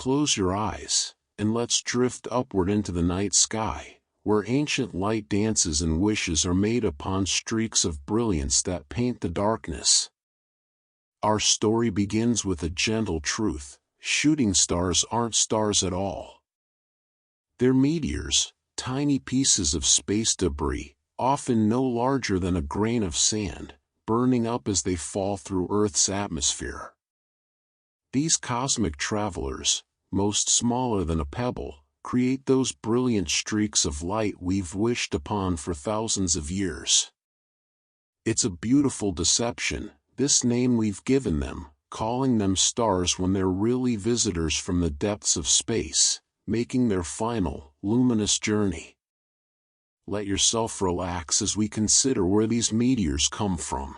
close your eyes, and let's drift upward into the night sky, where ancient light dances and wishes are made upon streaks of brilliance that paint the darkness. Our story begins with a gentle truth: shooting stars aren't stars at all. They're meteors, tiny pieces of space debris, often no larger than a grain of sand, burning up as they fall through Earth's atmosphere. These cosmic travelers, most smaller than a pebble, create those brilliant streaks of light we've wished upon for thousands of years. It's a beautiful deception, this name we've given them, calling them stars when they're really visitors from the depths of space, making their final, luminous journey. Let yourself relax as we consider where these meteors come from.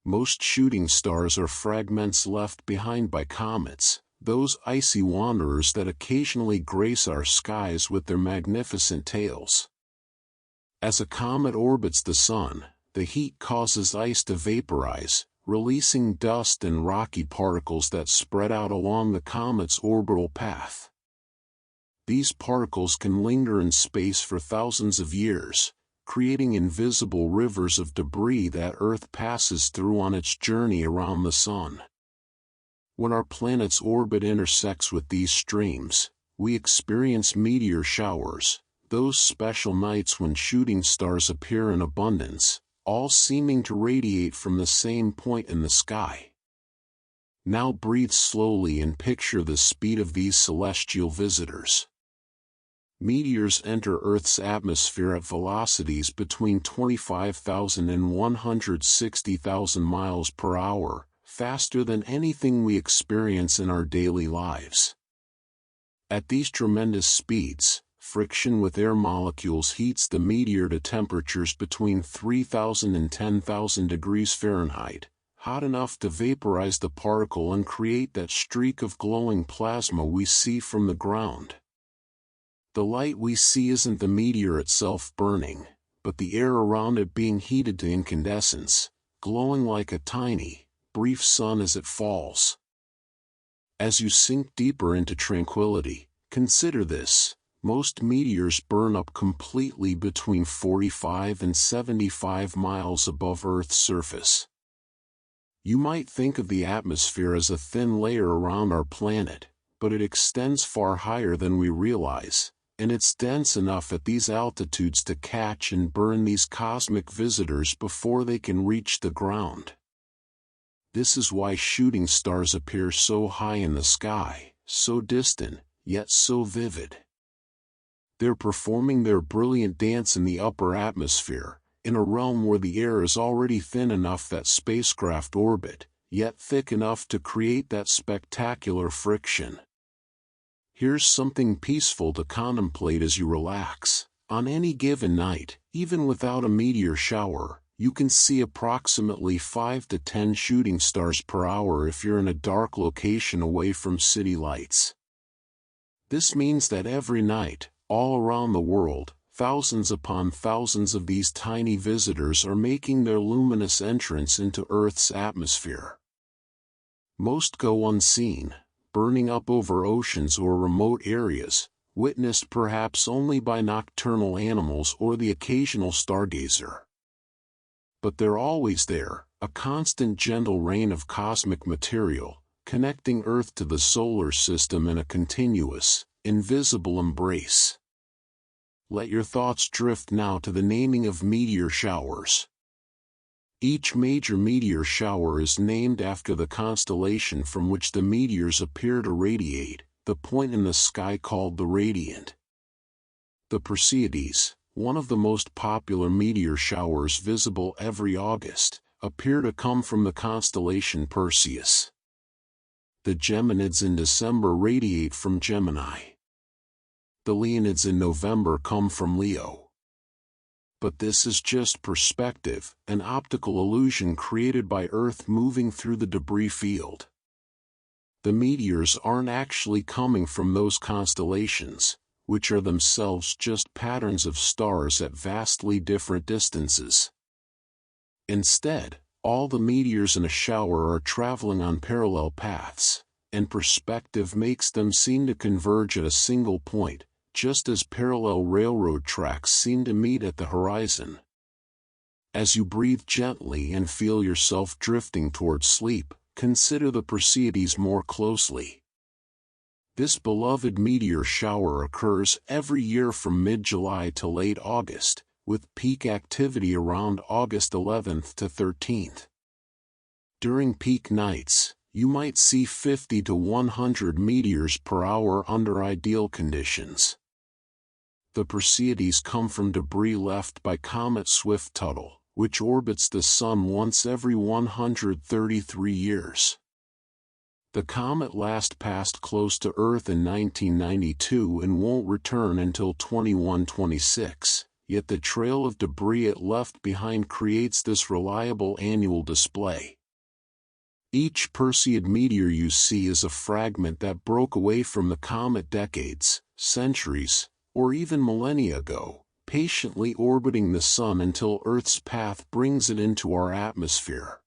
Most shooting stars are fragments left behind by comets, those icy wanderers that occasionally grace our skies with their magnificent tails. As a comet orbits the sun, the heat causes ice to vaporize, releasing dust and rocky particles that spread out along the comet's orbital path. These particles can linger in space for thousands of years, creating invisible rivers of debris that Earth passes through on its journey around the sun. When our planet's orbit intersects with these streams, we experience meteor showers, those special nights when shooting stars appear in abundance, all seeming to radiate from the same point in the sky. Now breathe slowly and picture the speed of these celestial visitors. Meteors enter Earth's atmosphere at velocities between 25,000 and 160,000 miles per hour, faster than anything we experience in our daily lives. At these tremendous speeds, friction with air molecules heats the meteor to temperatures between 3,000 and 10,000 degrees Fahrenheit, hot enough to vaporize the particle and create that streak of glowing plasma we see from the ground. The light we see isn't the meteor itself burning, but the air around it being heated to incandescence, glowing like a tiny, brief sun as it falls. As you sink deeper into tranquility, consider this: most meteors burn up completely between 45 and 75 miles above Earth's surface. You might think of the atmosphere as a thin layer around our planet, but it extends far higher than we realize, and it's dense enough at these altitudes to catch and burn these cosmic visitors before they can reach the ground. This is why shooting stars appear so high in the sky, so distant, yet so vivid. They're performing their brilliant dance in the upper atmosphere, in a realm where the air is already thin enough that spacecraft orbit, yet thick enough to create that spectacular friction. Here's something peaceful to contemplate as you relax. On any given night, even without a meteor shower, you can see approximately 5 to 10 shooting stars per hour if you're in a dark location away from city lights. This means that every night, all around the world, thousands upon thousands of these tiny visitors are making their luminous entrance into Earth's atmosphere. Most go unseen, burning up over oceans or remote areas, witnessed perhaps only by nocturnal animals or the occasional stargazer. But they're always there, a constant gentle rain of cosmic material, connecting Earth to the solar system in a continuous, invisible embrace. Let your thoughts drift now to the naming of meteor showers. Each major meteor shower is named after the constellation from which the meteors appear to radiate, the point in the sky called the radiant. The Perseids, one of the most popular meteor showers visible every August, appear to come from the constellation Perseus. The Geminids in December radiate from Gemini. The Leonids in November come from Leo. But this is just perspective, an optical illusion created by Earth moving through the debris field. The meteors aren't actually coming from those constellations, which are themselves just patterns of stars at vastly different distances. Instead, all the meteors in a shower are traveling on parallel paths, and perspective makes them seem to converge at a single point, just as parallel railroad tracks seem to meet at the horizon. As you breathe gently and feel yourself drifting towards sleep, consider the Perseids more closely. This beloved meteor shower occurs every year from mid-July to late August, with peak activity around August 11th to 13th. During peak nights, you might see 50 to 100 meteors per hour under ideal conditions. The Perseids come from debris left by comet Swift-Tuttle, which orbits the Sun once every 133 years. The comet last passed close to Earth in 1992 and won't return until 2126, yet the trail of debris it left behind creates this reliable annual display. Each Perseid meteor you see is a fragment that broke away from the comet decades, centuries, or even millennia ago, patiently orbiting the Sun until Earth's path brings it into our atmosphere.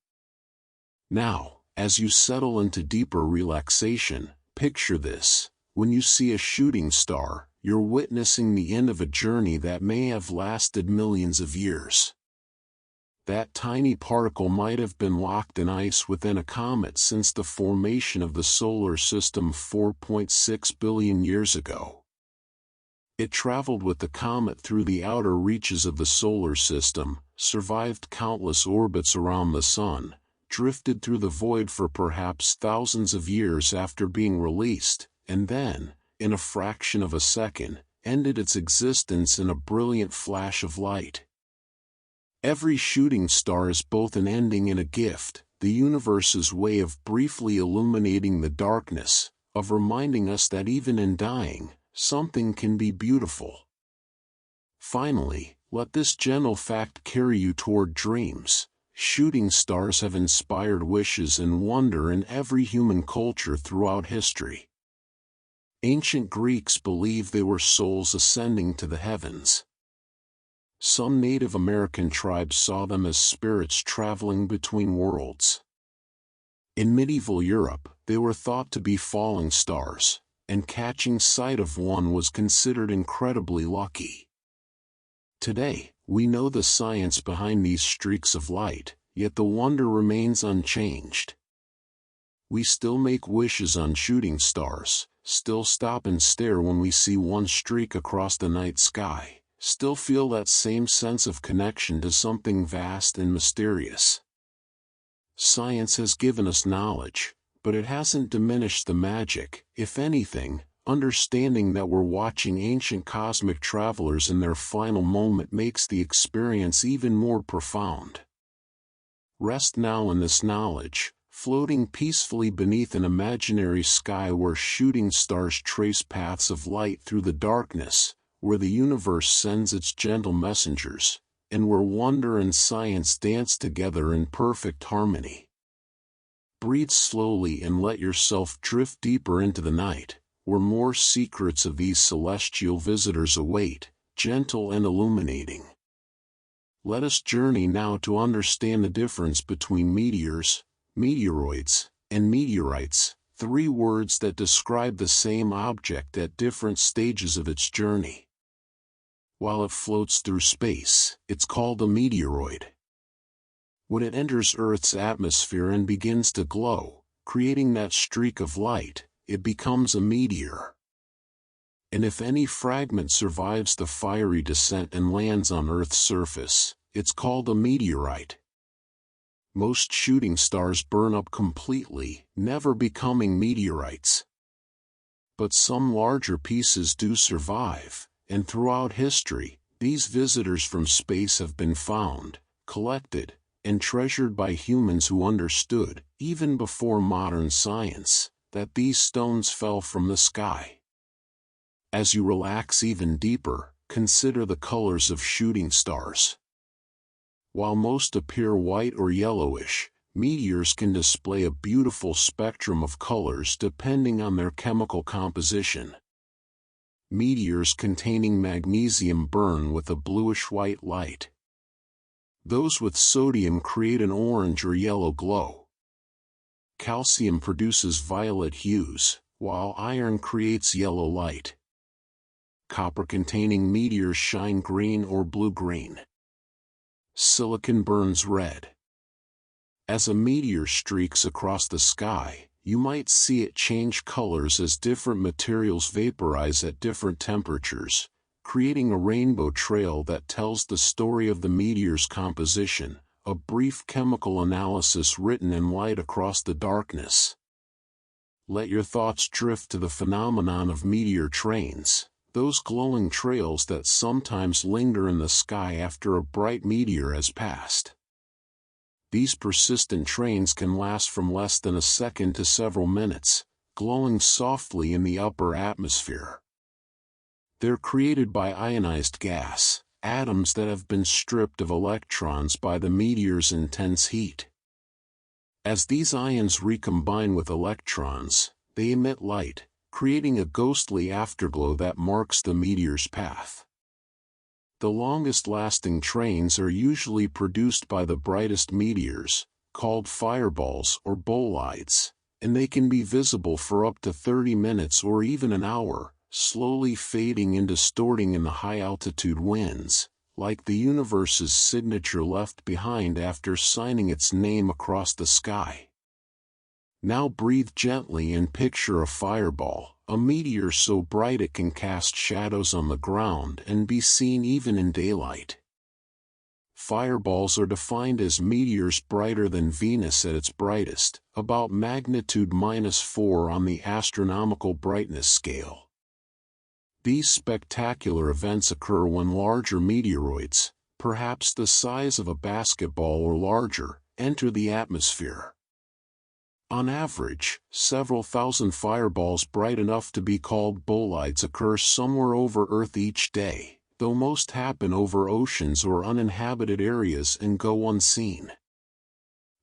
Now, as you settle into deeper relaxation, picture this: when you see a shooting star, you're witnessing the end of a journey that may have lasted millions of years. That tiny particle might have been locked in ice within a comet since the formation of the solar system 4.6 billion years ago. It traveled with the comet through the outer reaches of the solar system, survived countless orbits around the Sun, drifted through the void for perhaps thousands of years after being released, and then, in a fraction of a second, ended its existence in a brilliant flash of light. Every shooting star is both an ending and a gift, the universe's way of briefly illuminating the darkness, of reminding us that even in dying, something can be beautiful. Finally, let this gentle fact carry you toward dreams. Shooting stars have inspired wishes and wonder in every human culture throughout history. Ancient Greeks believed they were souls ascending to the heavens. Some Native American tribes saw them as spirits traveling between worlds. In medieval Europe, they were thought to be falling stars, and catching sight of one was considered incredibly lucky. Today, we know the science behind these streaks of light, yet the wonder remains unchanged. We still make wishes on shooting stars, still stop and stare when we see one streak across the night sky, still feel that same sense of connection to something vast and mysterious. Science has given us knowledge, but it hasn't diminished the magic. If anything, understanding that we're watching ancient cosmic travelers in their final moment makes the experience even more profound. Rest now in this knowledge, floating peacefully beneath an imaginary sky where shooting stars trace paths of light through the darkness, where the universe sends its gentle messengers, and where wonder and science dance together in perfect harmony. Breathe slowly and let yourself drift deeper into the night, where more secrets of these celestial visitors await, gentle and illuminating. Let us journey now to understand the difference between meteors, meteoroids, and meteorites, three words that describe the same object at different stages of its journey. While it floats through space, it's called a meteoroid. When it enters Earth's atmosphere and begins to glow, creating that streak of light, it becomes a meteor. And if any fragment survives the fiery descent and lands on Earth's surface, it's called a meteorite. Most shooting stars burn up completely, never becoming meteorites. But some larger pieces do survive, and throughout history, these visitors from space have been found, collected, and treasured by humans who understood, even before modern science, that these stones fell from the sky. As you relax even deeper, consider the colors of shooting stars. While most appear white or yellowish, meteors can display a beautiful spectrum of colors depending on their chemical composition. Meteors containing magnesium burn with a bluish-white light. Those with sodium create an orange or yellow glow. Calcium produces violet hues, while iron creates yellow light. Copper-containing meteors shine green or blue-green. Silicon burns red. As a meteor streaks across the sky, you might see it change colors as different materials vaporize at different temperatures, creating a rainbow trail that tells the story of the meteor's composition, a brief chemical analysis written in light across the darkness. Let your thoughts drift to the phenomenon of meteor trains, those glowing trails that sometimes linger in the sky after a bright meteor has passed. These persistent trains can last from less than a second to several minutes, glowing softly in the upper atmosphere. They're created by ionized gas, atoms that have been stripped of electrons by the meteor's intense heat. As these ions recombine with electrons, they emit light, creating a ghostly afterglow that marks the meteor's path. The longest-lasting trains are usually produced by the brightest meteors, called fireballs or bolides, and they can be visible for up to 30 minutes or even an hour, slowly fading and distorting in the high-altitude winds, like the universe's signature left behind after signing its name across the sky. Now breathe gently and picture a fireball, a meteor so bright it can cast shadows on the ground and be seen even in daylight. Fireballs are defined as meteors brighter than Venus at its brightest, about magnitude -4 on the astronomical brightness scale. These spectacular events occur when larger meteoroids, perhaps the size of a basketball or larger, enter the atmosphere. On average, several thousand fireballs bright enough to be called bolides occur somewhere over Earth each day, though most happen over oceans or uninhabited areas and go unseen.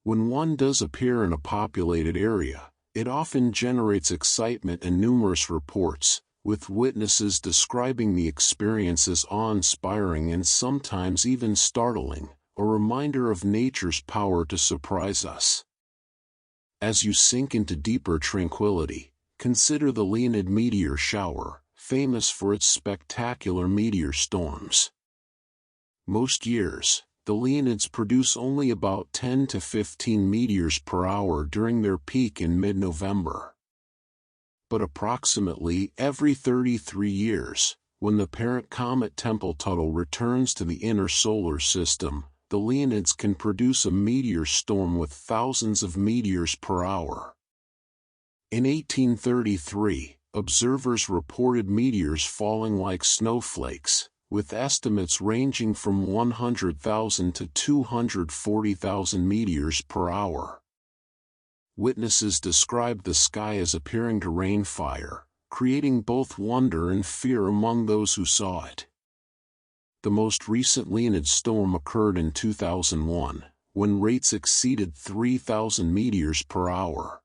When one does appear in a populated area, it often generates excitement and numerous reports, with witnesses describing the experience as awe-inspiring and sometimes even startling, a reminder of nature's power to surprise us. As you sink into deeper tranquility, consider the Leonid meteor shower, famous for its spectacular meteor storms. Most years, the Leonids produce only about 10 to 15 meteors per hour during their peak in mid-November. But approximately every 33 years, when the parent comet Tempel-Tuttle returns to the inner solar system, the Leonids can produce a meteor storm with thousands of meteors per hour. In 1833, observers reported meteors falling like snowflakes, with estimates ranging from 100,000 to 240,000 meteors per hour. Witnesses described the sky as appearing to rain fire, creating both wonder and fear among those who saw it. The most recent Leonid storm occurred in 2001, when rates exceeded 3,000 meteors per hour.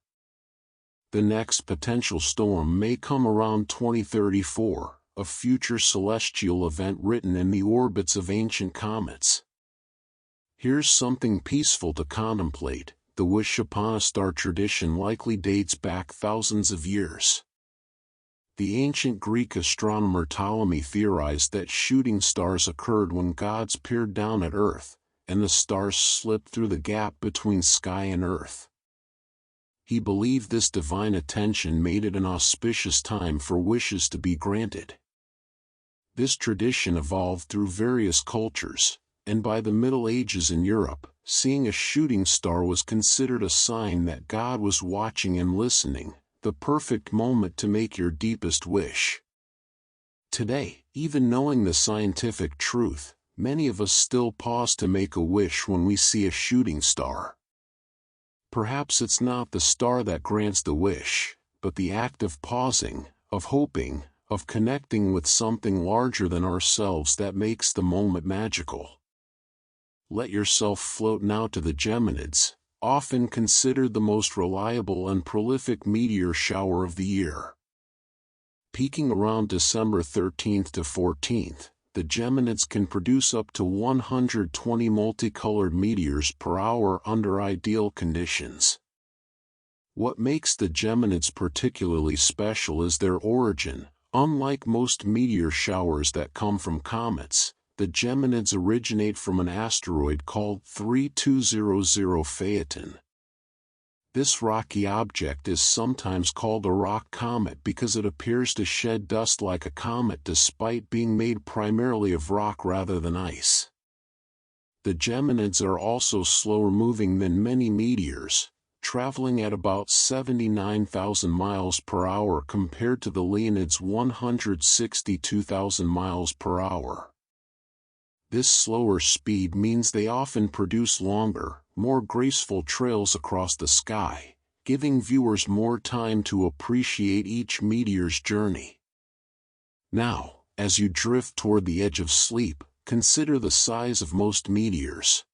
The next potential storm may come around 2034, a future celestial event written in the orbits of ancient comets. Here's something peaceful to contemplate. The wish upon a star tradition likely dates back thousands of years. The ancient Greek astronomer Ptolemy theorized that shooting stars occurred when gods peered down at Earth, and the stars slipped through the gap between sky and Earth. He believed this divine attention made it an auspicious time for wishes to be granted. This tradition evolved through various cultures, and by the Middle Ages in Europe, seeing a shooting star was considered a sign that God was watching and listening, the perfect moment to make your deepest wish. Today, even knowing the scientific truth, many of us still pause to make a wish when we see a shooting star. Perhaps it's not the star that grants the wish, but the act of pausing, of hoping, of connecting with something larger than ourselves that makes the moment magical. Let yourself float now to the Geminids, often considered the most reliable and prolific meteor shower of the year. Peaking around December 13th to 14th, the Geminids can produce up to 120 multicolored meteors per hour under ideal conditions. What makes the Geminids particularly special is their origin. Unlike most meteor showers that come from comets, the Geminids originate from an asteroid called 3200 Phaeton. This rocky object is sometimes called a rock comet because it appears to shed dust like a comet despite being made primarily of rock rather than ice. The Geminids are also slower moving than many meteors, traveling at about 79,000 miles per hour compared to the Leonids' 162,000 miles per hour. This slower speed means they often produce longer, more graceful trails across the sky, giving viewers more time to appreciate each meteor's journey. Now, as you drift toward the edge of sleep, consider the size of most meteors.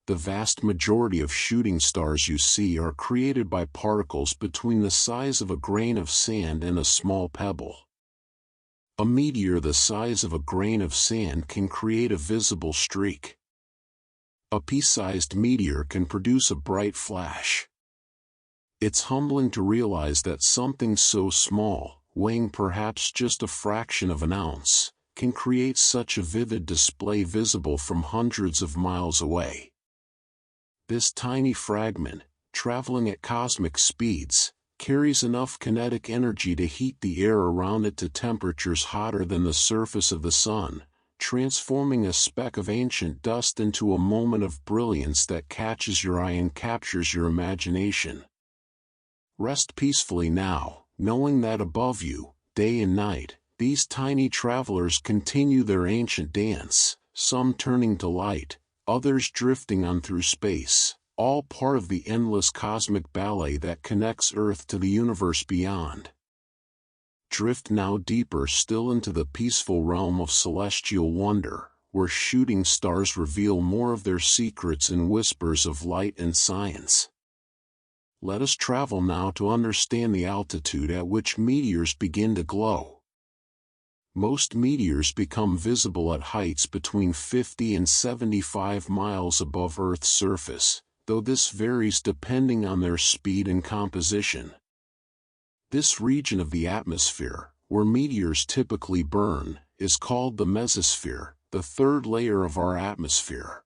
The vast majority of shooting stars you see are created by particles between the size of a grain of sand and a small pebble. A meteor the size of a grain of sand can create a visible streak. A pea-sized meteor can produce a bright flash. It's humbling to realize that something so small, weighing perhaps just a fraction of an ounce, can create such a vivid display visible from hundreds of miles away. This tiny fragment, traveling at cosmic speeds, carries enough kinetic energy to heat the air around it to temperatures hotter than the surface of the sun, transforming a speck of ancient dust into a moment of brilliance that catches your eye and captures your imagination. Rest peacefully now, knowing that above you, day and night, these tiny travelers continue their ancient dance, some turning to light, others drifting on through space, all part of the endless cosmic ballet that connects Earth to the universe beyond. Drift now deeper still into the peaceful realm of celestial wonder, where shooting stars reveal more of their secrets in whispers of light and science. Let us travel now to understand the altitude at which meteors begin to glow. Most meteors become visible at heights between 50 and 75 miles above Earth's surface, though this varies depending on their speed and composition. This region of the atmosphere, where meteors typically burn, is called the mesosphere, the third layer of our atmosphere.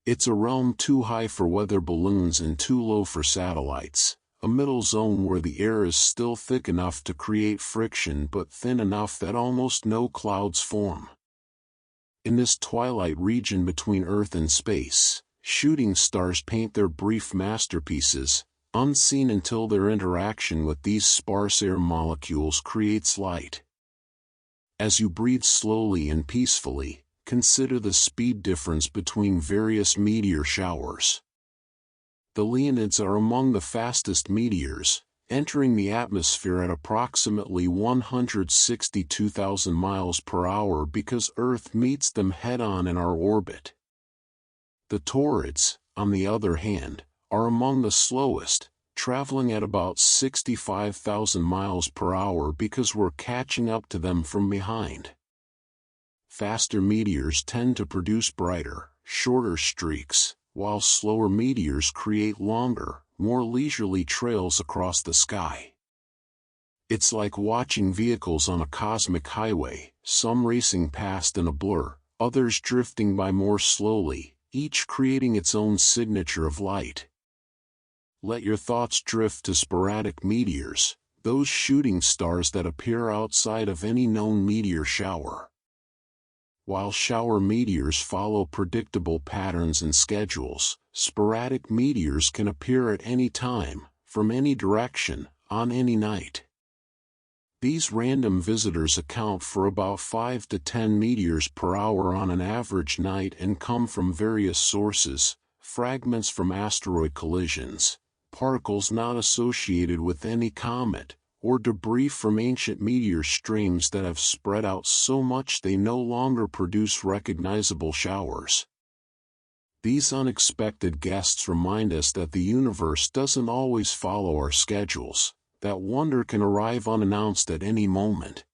It's a realm too high for weather balloons and too low for satellites, a middle zone where the air is still thick enough to create friction but thin enough that almost no clouds form. In this twilight region between Earth and space, shooting stars paint their brief masterpieces, unseen until their interaction with these sparse air molecules creates light. As you breathe slowly and peacefully, consider the speed difference between various meteor showers. The Leonids are among the fastest meteors, entering the atmosphere at approximately 162,000 miles per hour because Earth meets them head-on in our orbit. The Taurids, on the other hand, are among the slowest, traveling at about 65,000 miles per hour because we're catching up to them from behind. Faster meteors tend to produce brighter, shorter streaks, while slower meteors create longer, more leisurely trails across the sky. It's like watching vehicles on a cosmic highway, some racing past in a blur, others drifting by more slowly, each creating its own signature of light. Let your thoughts drift to sporadic meteors, those shooting stars that appear outside of any known meteor shower. While shower meteors follow predictable patterns and schedules, sporadic meteors can appear at any time, from any direction, on any night. These random visitors account for about 5 to 10 meteors per hour on an average night and come from various sources: fragments from asteroid collisions, particles not associated with any comet, or debris from ancient meteor streams that have spread out so much they no longer produce recognizable showers. These unexpected guests remind us that the universe doesn't always follow our schedules, that wonder can arrive unannounced at any moment.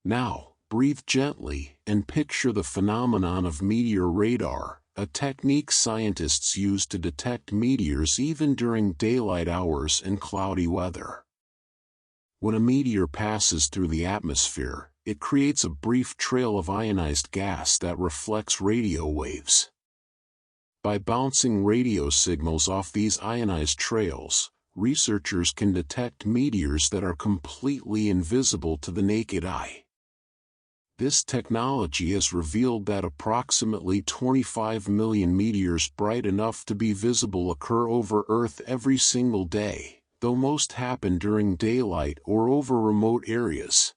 Now, breathe gently and picture the phenomenon of meteor radar, a technique scientists use to detect meteors even during daylight hours and cloudy weather. When a meteor passes through the atmosphere, it creates a brief trail of ionized gas that reflects radio waves. By bouncing radio signals off these ionized trails, researchers can detect meteors that are completely invisible to the naked eye. This technology has revealed that approximately 25 million meteors bright enough to be visible occur over Earth every single day, though most happen during daylight or over remote areas.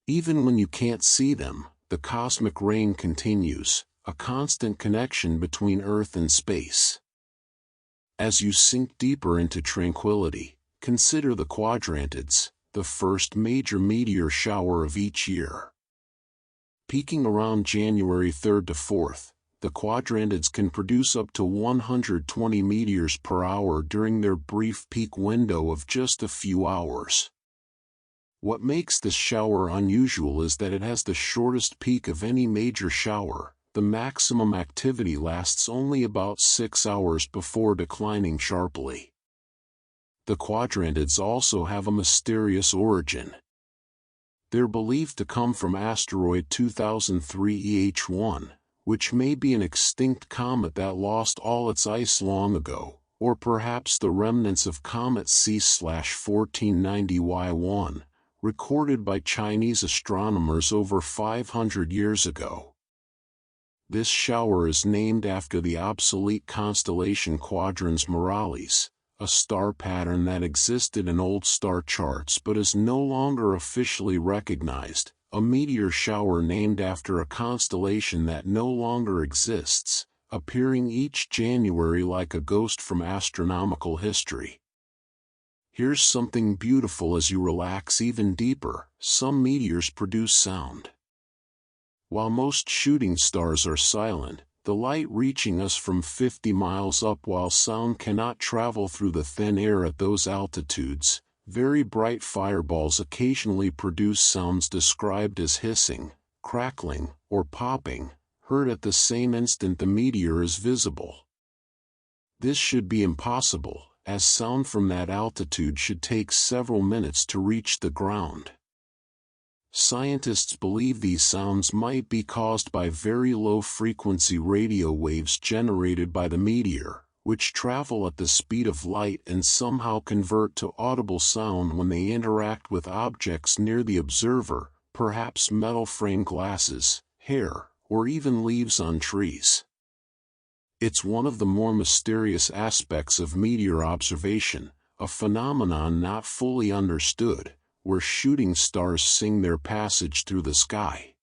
Even when you can't see them, the cosmic rain continues, a constant connection between Earth and space. As you sink deeper into tranquility, consider the quadrantids, the first major meteor shower of each year. Peaking around January 3rd to 4th, the quadrantids can produce up to 120 meteors per hour during their brief peak window of just a few hours. What makes this shower unusual is that it has the shortest peak of any major shower. The maximum activity lasts only about 6 hours before declining sharply. The quadrantids also have a mysterious origin. They're believed to come from asteroid 2003 EH1, which may be an extinct comet that lost all its ice long ago, or perhaps the remnants of comet C/1490Y1, recorded by Chinese astronomers over 500 years ago. This shower is named after the obsolete constellation Quadrans Muralis, a star pattern that existed in old star charts but is no longer officially recognized, a meteor shower named after a constellation that no longer exists, appearing each January like a ghost from astronomical history. Here's something beautiful as you relax even deeper: some meteors produce sound. While most shooting stars are silent, the light reaching us from 50 miles up, while sound cannot travel through the thin air at those altitudes, very bright fireballs occasionally produce sounds described as hissing, crackling, or popping, heard at the same instant the meteor is visible. This should be impossible, as sound from that altitude should take several minutes to reach the ground. Scientists believe these sounds might be caused by very low-frequency radio waves generated by the meteor, which travel at the speed of light and somehow convert to audible sound when they interact with objects near the observer, perhaps metal frame glasses, hair, or even leaves on trees. It's one of the more mysterious aspects of meteor observation, a phenomenon not fully understood, where shooting stars sing their passage through the sky.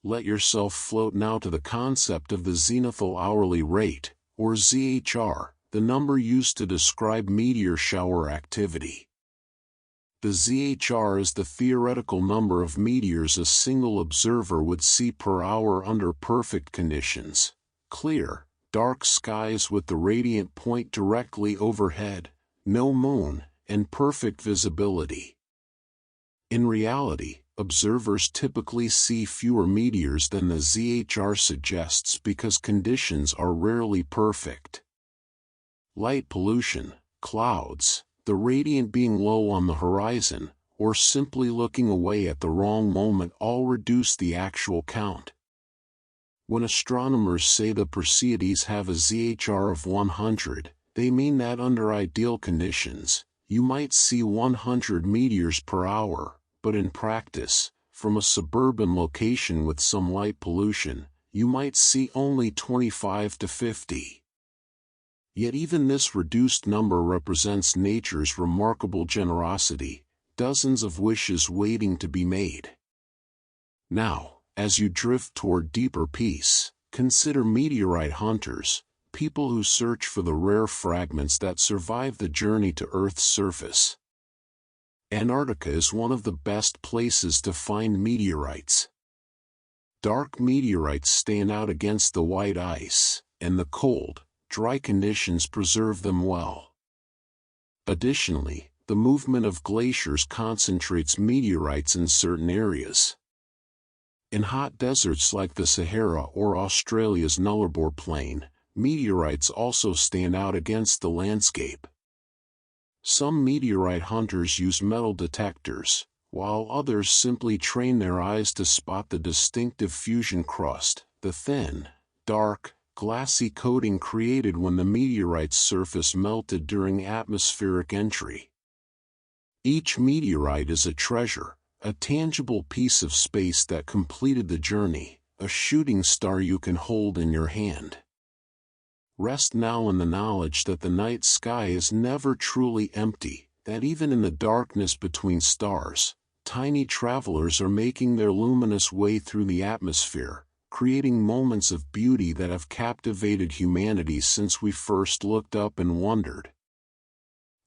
Let yourself float now to the concept of the zenithal hourly rate, or ZHR, the number used to describe meteor shower activity. The ZHR is the theoretical number of meteors a single observer would see per hour under perfect conditions: clear, dark skies with the radiant point directly overhead, no moon, and perfect visibility. In reality, observers typically see fewer meteors than the ZHR suggests because conditions are rarely perfect. Light pollution, clouds, the radiant being low on the horizon, or simply looking away at the wrong moment all reduce the actual count. When astronomers say the Perseids have a ZHR of 100, they mean that under ideal conditions, you might see 100 meteors per hour, but in practice, from a suburban location with some light pollution, you might see only 25 to 50. Yet even this reduced number represents nature's remarkable generosity, dozens of wishes waiting to be made. Now, as you drift toward deeper peace, consider meteorite hunters, people who search for the rare fragments that survive the journey to Earth's surface. Antarctica is one of the best places to find meteorites. Dark meteorites stand out against the white ice, and the cold, dry conditions preserve them well. Additionally, the movement of glaciers concentrates meteorites in certain areas. In hot deserts like the Sahara or Australia's Nullarbor Plain, meteorites also stand out against the landscape. Some meteorite hunters use metal detectors, while others simply train their eyes to spot the distinctive fusion crust, the thin, dark, glassy coating created when the meteorite's surface melted during atmospheric entry. Each meteorite is a treasure, a tangible piece of space that completed the journey, a shooting star you can hold in your hand. Rest now in the knowledge that the night sky is never truly empty, that even in the darkness between stars, tiny travelers are making their luminous way through the atmosphere, creating moments of beauty that have captivated humanity since we first looked up and wondered.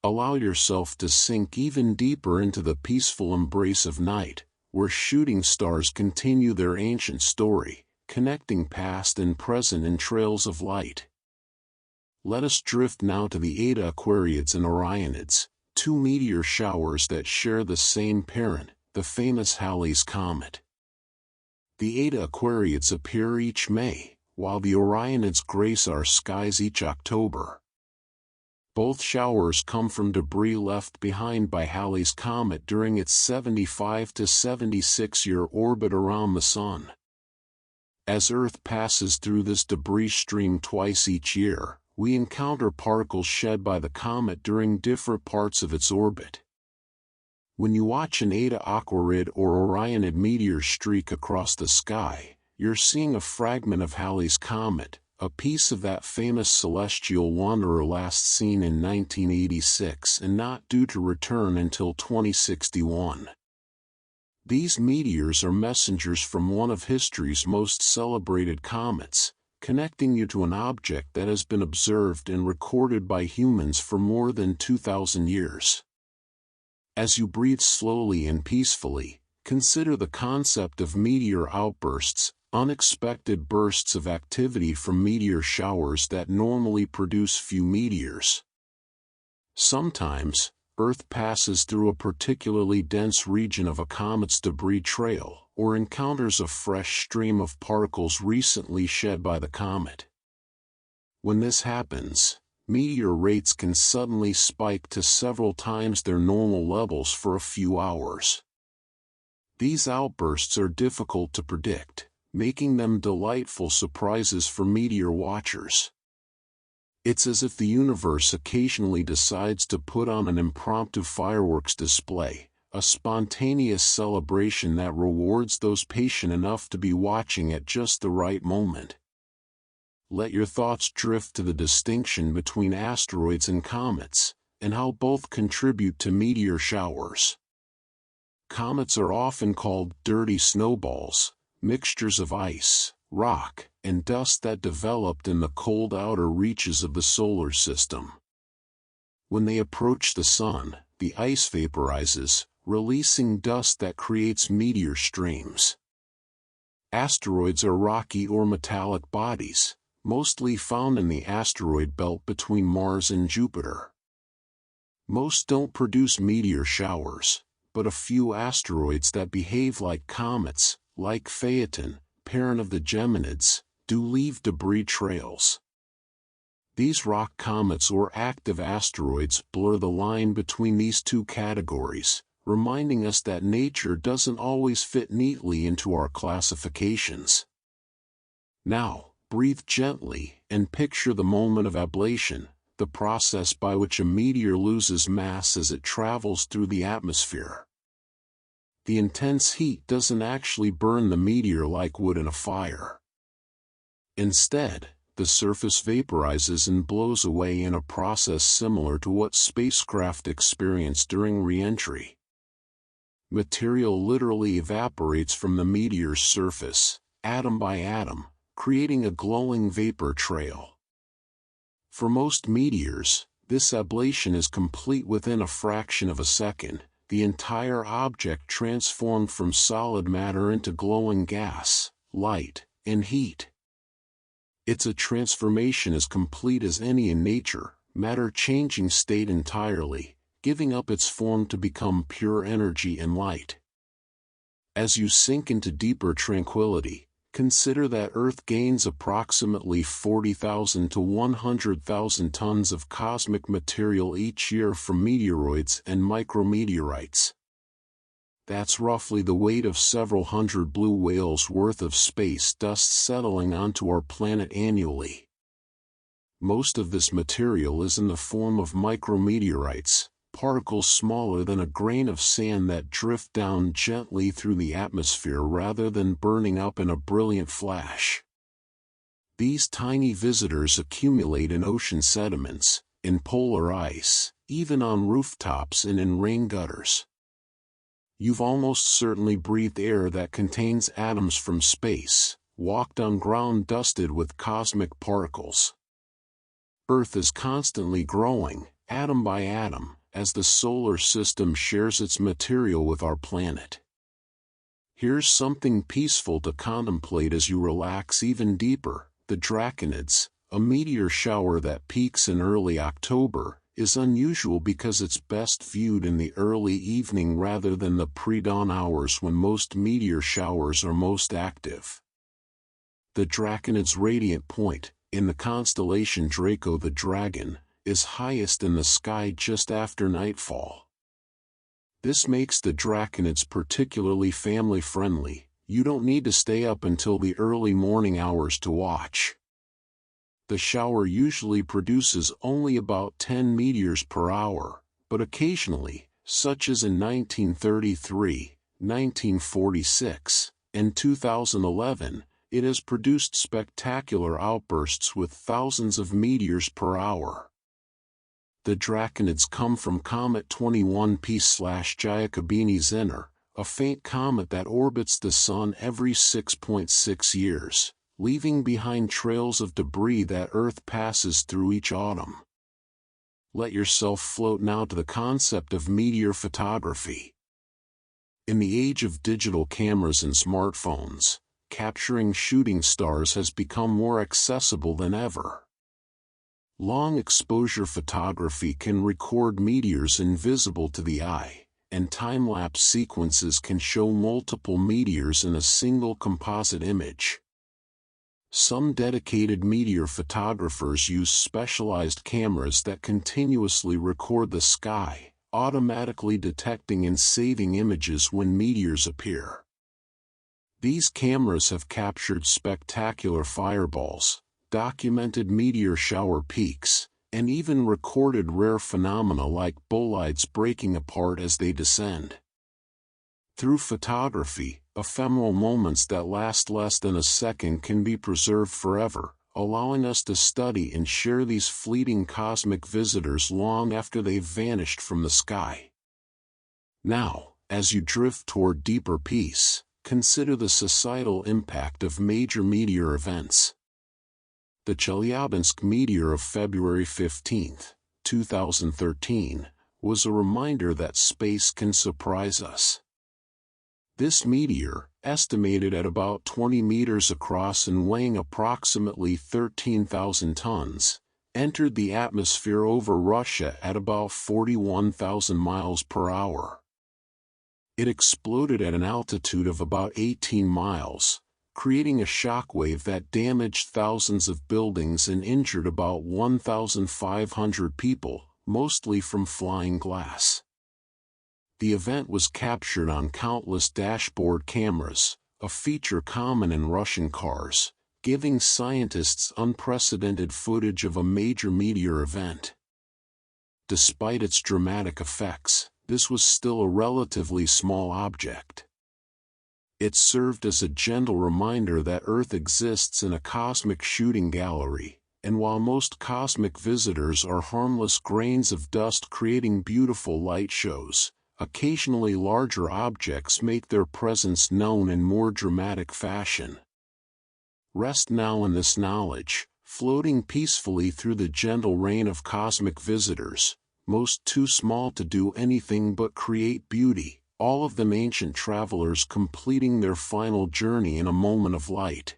Allow yourself to sink even deeper into the peaceful embrace of night, where shooting stars continue their ancient story, connecting past and present in trails of light. Let us drift now to the Eta Aquariids and Orionids, two meteor showers that share the same parent, the famous Halley's Comet. The Eta Aquariids appear each May, while the Orionids grace our skies each October. Both showers come from debris left behind by Halley's Comet during its 75 to 76-year orbit around the Sun. As Earth passes through this debris stream twice each year, we encounter particles shed by the comet during different parts of its orbit. When you watch an Eta Aquarid or Orionid meteor streak across the sky, you're seeing a fragment of Halley's Comet, a piece of that famous celestial wanderer last seen in 1986 and not due to return until 2061. These meteors are messengers from one of history's most celebrated comets, connecting you to an object that has been observed and recorded by humans for more than 2,000 years. As you breathe slowly and peacefully, consider the concept of meteor outbursts, unexpected bursts of activity from meteor showers that normally produce few meteors. Sometimes, Earth passes through a particularly dense region of a comet's debris trail, or encounters a fresh stream of particles recently shed by the comet. When this happens, meteor rates can suddenly spike to several times their normal levels for a few hours. These outbursts are difficult to predict, making them delightful surprises for meteor watchers. It's as if the universe occasionally decides to put on an impromptu fireworks display, a spontaneous celebration that rewards those patient enough to be watching at just the right moment. Let your thoughts drift to the distinction between asteroids and comets, and how both contribute to meteor showers. Comets are often called dirty snowballs, mixtures of ice, rock, and dust that developed in the cold outer reaches of the solar system. When they approach the Sun, the ice vaporizes, releasing dust that creates meteor streams. Asteroids are rocky or metallic bodies, mostly found in the asteroid belt between Mars and Jupiter. Most don't produce meteor showers, but a few asteroids that behave like comets, like Phaeton, parent of the Geminids, do leave debris trails. These rock comets or active asteroids blur the line between these two categories, reminding us that nature doesn't always fit neatly into our classifications. Now, breathe gently and picture the moment of ablation, the process by which a meteor loses mass as it travels through the atmosphere. The intense heat doesn't actually burn the meteor like wood in a fire. Instead, the surface vaporizes and blows away in a process similar to what spacecraft experience during re-entry. Material literally evaporates from the meteor's surface, atom by atom, creating a glowing vapor trail. For most meteors, this ablation is complete within a fraction of a second, the entire object transformed from solid matter into glowing gas, light, and heat. It's a transformation as complete as any in nature, matter changing state entirely, giving up its form to become pure energy and light. As you sink into deeper tranquility, consider that Earth gains approximately 40,000 to 100,000 tons of cosmic material each year from meteoroids and micrometeorites. That's roughly the weight of several hundred blue whales worth of space dust settling onto our planet annually. Most of this material is in the form of micrometeorites, particles smaller than a grain of sand that drift down gently through the atmosphere rather than burning up in a brilliant flash. These tiny visitors accumulate in ocean sediments, in polar ice, even on rooftops and in rain gutters. You've almost certainly breathed air that contains atoms from space, walked on ground dusted with cosmic particles. Earth is constantly growing, atom by atom, as the solar system shares its material with our planet. Here's something peaceful to contemplate as you relax even deeper. The Draconids, a meteor shower that peaks in early October, is unusual because it's best viewed in the early evening rather than the pre-dawn hours when most meteor showers are most active. The Draconid's radiant point, in the constellation Draco the Dragon, is highest in the sky just after nightfall. This makes the Draconids particularly family-friendly. You don't need to stay up until the early morning hours to watch. The shower usually produces only about 10 meteors per hour, but occasionally, such as in 1933, 1946, and 2011, it has produced spectacular outbursts with thousands of meteors per hour. The Draconids come from Comet 21P/Giacobini-Zinner, a faint comet that orbits the Sun every 6.6 years, leaving behind trails of debris that Earth passes through each autumn. Let yourself float now to the concept of meteor photography. In the age of digital cameras and smartphones, capturing shooting stars has become more accessible than ever. Long exposure photography can record meteors invisible to the eye, and time-lapse sequences can show multiple meteors in a single composite image. Some dedicated meteor photographers use specialized cameras that continuously record the sky, automatically detecting and saving images when meteors appear. These cameras have captured spectacular fireballs, documented meteor shower peaks, and even recorded rare phenomena like bolides breaking apart as they descend. Through photography, ephemeral moments that last less than a second can be preserved forever, allowing us to study and share these fleeting cosmic visitors long after they've vanished from the sky. Now, as you drift toward deeper peace, consider the societal impact of major meteor events. The Chelyabinsk meteor of February 15, 2013, was a reminder that space can surprise us. This meteor, estimated at about 20 meters across and weighing approximately 13,000 tons, entered the atmosphere over Russia at about 41,000 miles per hour. It exploded at an altitude of about 18 miles, creating a shockwave that damaged thousands of buildings and injured about 1,500 people, mostly from flying glass. The event was captured on countless dashboard cameras, a feature common in Russian cars, giving scientists unprecedented footage of a major meteor event. Despite its dramatic effects, this was still a relatively small object. It served as a gentle reminder that Earth exists in a cosmic shooting gallery, and while most cosmic visitors are harmless grains of dust creating beautiful light shows, occasionally larger objects make their presence known in more dramatic fashion. Rest now in this knowledge, floating peacefully through the gentle rain of cosmic visitors, most too small to do anything but create beauty, all of them ancient travelers completing their final journey in a moment of light.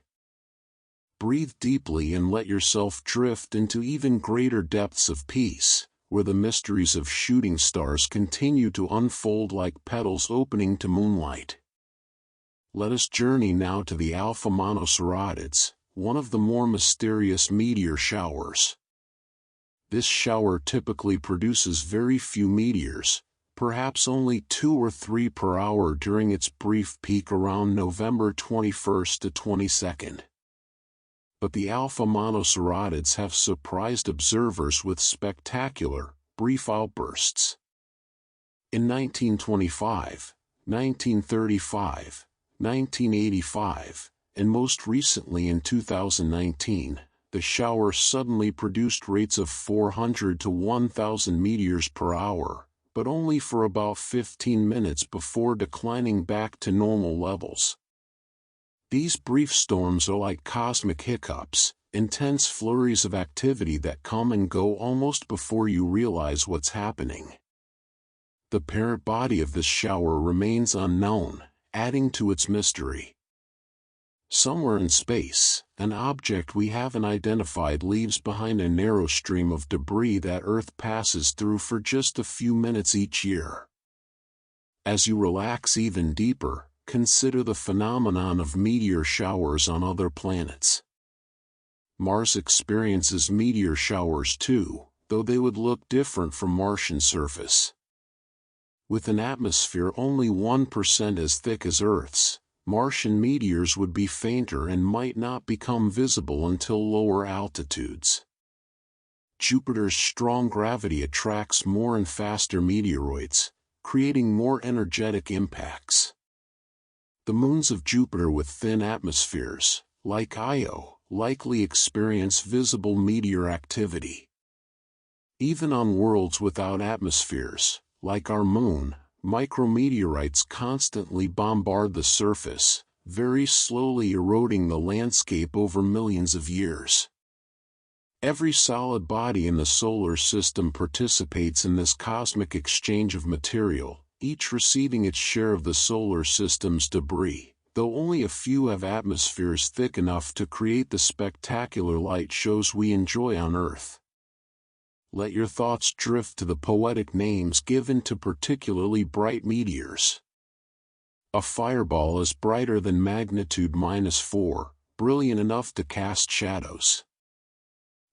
Breathe deeply and let yourself drift into even greater depths of peace, where the mysteries of shooting stars continue to unfold like petals opening to moonlight. Let us journey now to the Alpha Monoceratids, one of the more mysterious meteor showers. This shower typically produces very few meteors, perhaps only 2 or 3 per hour during its brief peak around November 21st to 22nd. But the Alpha Monoceratids have surprised observers with spectacular, brief outbursts. In 1925, 1935, 1985, and most recently in 2019, the shower suddenly produced rates of 400 to 1,000 meteors per hour, but only for about 15 minutes before declining back to normal levels. These brief storms are like cosmic hiccups, intense flurries of activity that come and go almost before you realize what's happening. The parent body of this shower remains unknown, adding to its mystery. Somewhere in space, an object we haven't identified leaves behind a narrow stream of debris that Earth passes through for just a few minutes each year. As you relax even deeper, consider the phenomenon of meteor showers on other planets. Mars experiences meteor showers too, though they would look different from Martian surface. With an atmosphere only 1% as thick as Earth's, Martian meteors would be fainter and might not become visible until lower altitudes. Jupiter's strong gravity attracts more and faster meteoroids, creating more energetic impacts. The moons of Jupiter with thin atmospheres, like Io, likely experience visible meteor activity. Even on worlds without atmospheres, like our moon, micrometeorites constantly bombard the surface, very slowly eroding the landscape over millions of years. Every solid body in the solar system participates in this cosmic exchange of material, each receiving its share of the solar system's debris, though only a few have atmospheres thick enough to create the spectacular light shows we enjoy on Earth. Let your thoughts drift to the poetic names given to particularly bright meteors. A fireball is brighter than magnitude -4, brilliant enough to cast shadows.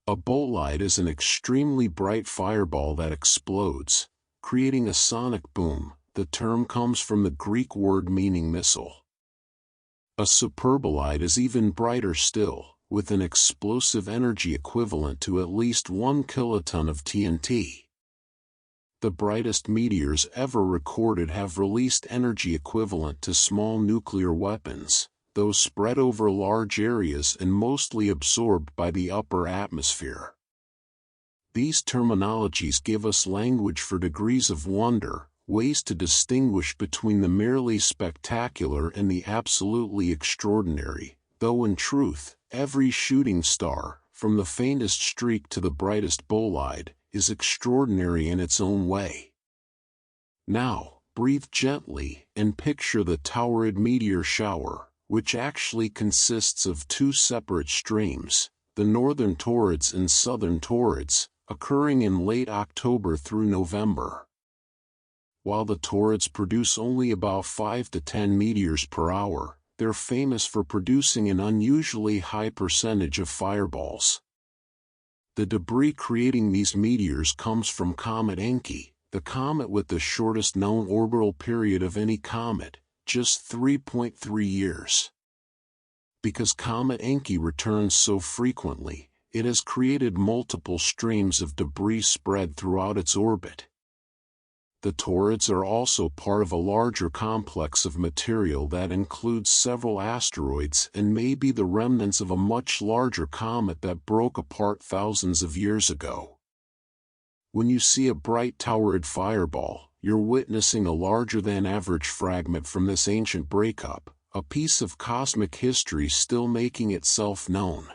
A bolide is an extremely bright fireball that explodes, creating a sonic boom. The term comes from the Greek word meaning missile. A superbolide is even brighter still, with an explosive energy equivalent to at least 1 kiloton of TNT. The brightest meteors ever recorded have released energy equivalent to small nuclear weapons, though spread over large areas and mostly absorbed by the upper atmosphere. These terminologies give us language for degrees of wonder, ways to distinguish between the merely spectacular and the absolutely extraordinary, though in truth, every shooting star, from the faintest streak to the brightest bolide, is extraordinary in its own way. Now, breathe gently and picture the Taurid meteor shower, which actually consists of 2 separate streams, the northern Taurids and southern Taurids, occurring in late October through November. While the Taurids produce only about 5 to 10 meteors per hour, they're famous for producing an unusually high percentage of fireballs. The debris creating these meteors comes from Comet Encke, the comet with the shortest known orbital period of any comet, just 3.3 years. Because Comet Encke returns so frequently, it has created multiple streams of debris spread throughout its orbit. The Taurids are also part of a larger complex of material that includes several asteroids and may be the remnants of a much larger comet that broke apart thousands of years ago. When you see a bright Taurid fireball, you're witnessing a larger-than-average fragment from this ancient breakup, a piece of cosmic history still making itself known.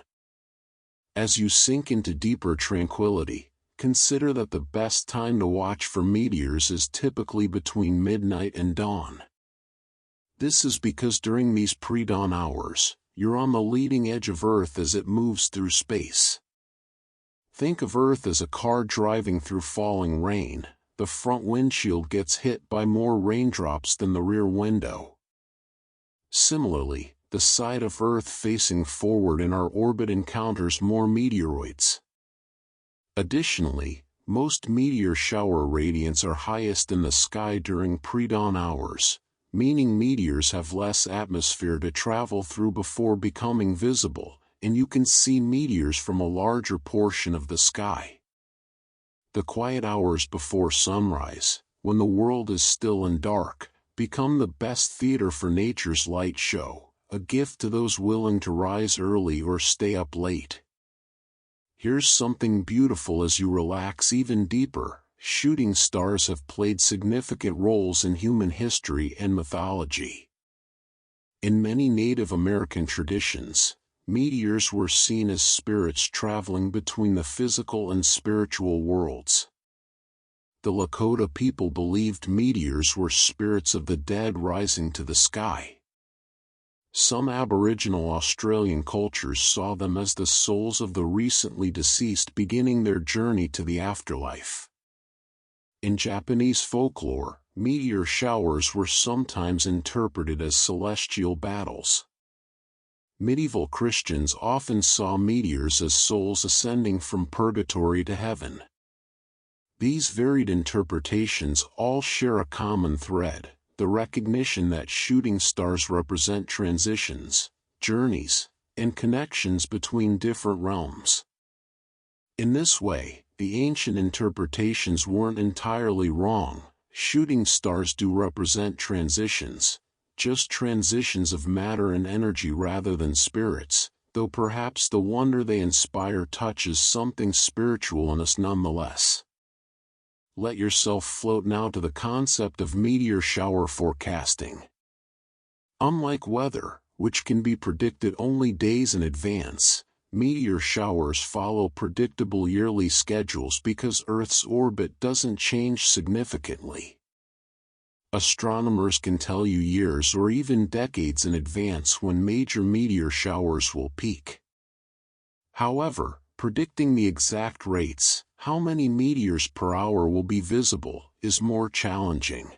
As you sink into deeper tranquility, consider that the best time to watch for meteors is typically between midnight and dawn. This is because during these pre-dawn hours, you're on the leading edge of Earth as it moves through space. Think of Earth as a car driving through falling rain. The front windshield gets hit by more raindrops than the rear window. Similarly, the side of Earth facing forward in our orbit encounters more meteoroids. Additionally, most meteor shower radiants are highest in the sky during pre-dawn hours, meaning meteors have less atmosphere to travel through before becoming visible, and you can see meteors from a larger portion of the sky. The quiet hours before sunrise, when the world is still and dark, become the best theater for nature's light show, a gift to those willing to rise early or stay up late. Here's something beautiful as you relax even deeper. Shooting stars have played significant roles in human history and mythology. In many Native American traditions, meteors were seen as spirits traveling between the physical and spiritual worlds. The Lakota people believed meteors were spirits of the dead rising to the sky. Some Aboriginal Australian cultures saw them as the souls of the recently deceased beginning their journey to the afterlife. In Japanese folklore, meteor showers were sometimes interpreted as celestial battles. Medieval Christians often saw meteors as souls ascending from purgatory to heaven. These varied interpretations all share a common thread: the recognition that shooting stars represent transitions, journeys, and connections between different realms. In this way, the ancient interpretations weren't entirely wrong. Shooting stars do represent transitions, just transitions of matter and energy rather than spirits, though perhaps the wonder they inspire touches something spiritual in us nonetheless. Let yourself float now to the concept of meteor shower forecasting. Unlike weather, which can be predicted only days in advance, meteor showers follow predictable yearly schedules because Earth's orbit doesn't change significantly. Astronomers can tell you years or even decades in advance when major meteor showers will peak. However, predicting the exact rates, how many meteors per hour will be visible, is more challenging.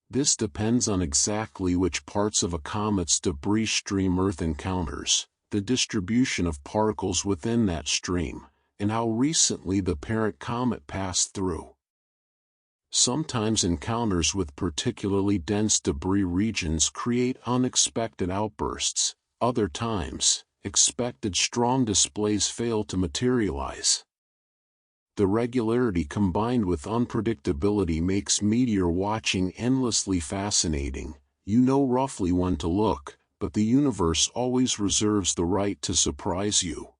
This depends on exactly which parts of a comet's debris stream Earth encounters, the distribution of particles within that stream, and how recently the parent comet passed through. Sometimes encounters with particularly dense debris regions create unexpected outbursts. Other times, expected strong displays fail to materialize. The regularity combined with unpredictability makes meteor watching endlessly fascinating. You know roughly when to look, but the universe always reserves the right to surprise you.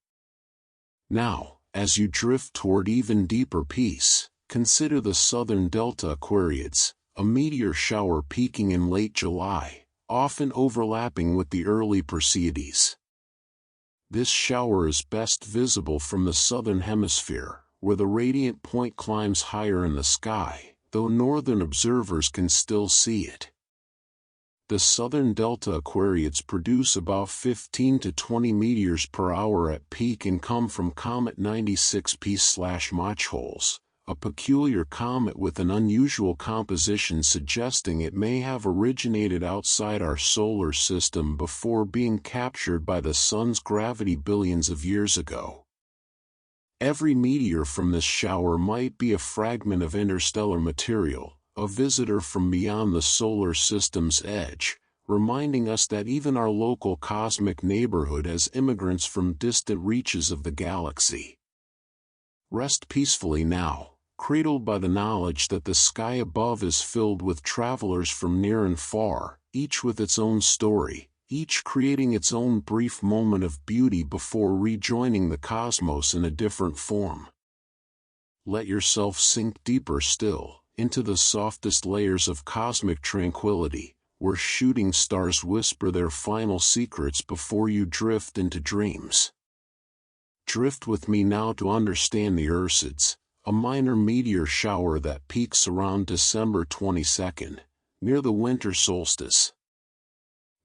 Now, as you drift toward even deeper peace, consider the southern Delta Aquariids, a meteor shower peaking in late July, often overlapping with the early Perseids. This shower is best visible from the southern hemisphere, where the radiant point climbs higher in the sky, though northern observers can still see it. The southern Delta Aquariids produce about 15 to 20 meteors per hour at peak and come from Comet 96P/Mach-Holes, a peculiar comet with an unusual composition suggesting it may have originated outside our solar system before being captured by the Sun's gravity billions of years ago. Every meteor from this shower might be a fragment of interstellar material, a visitor from beyond the solar system's edge, reminding us that even our local cosmic neighborhood has immigrants from distant reaches of the galaxy. Rest peacefully now, cradled by the knowledge that the sky above is filled with travelers from near and far, each with its own story, each creating its own brief moment of beauty before rejoining the cosmos in a different form. Let yourself sink deeper still, into the softest layers of cosmic tranquility, where shooting stars whisper their final secrets before you drift into dreams. Drift with me now to understand the Perseids, a minor meteor shower that peaks around December 22nd, near the winter solstice.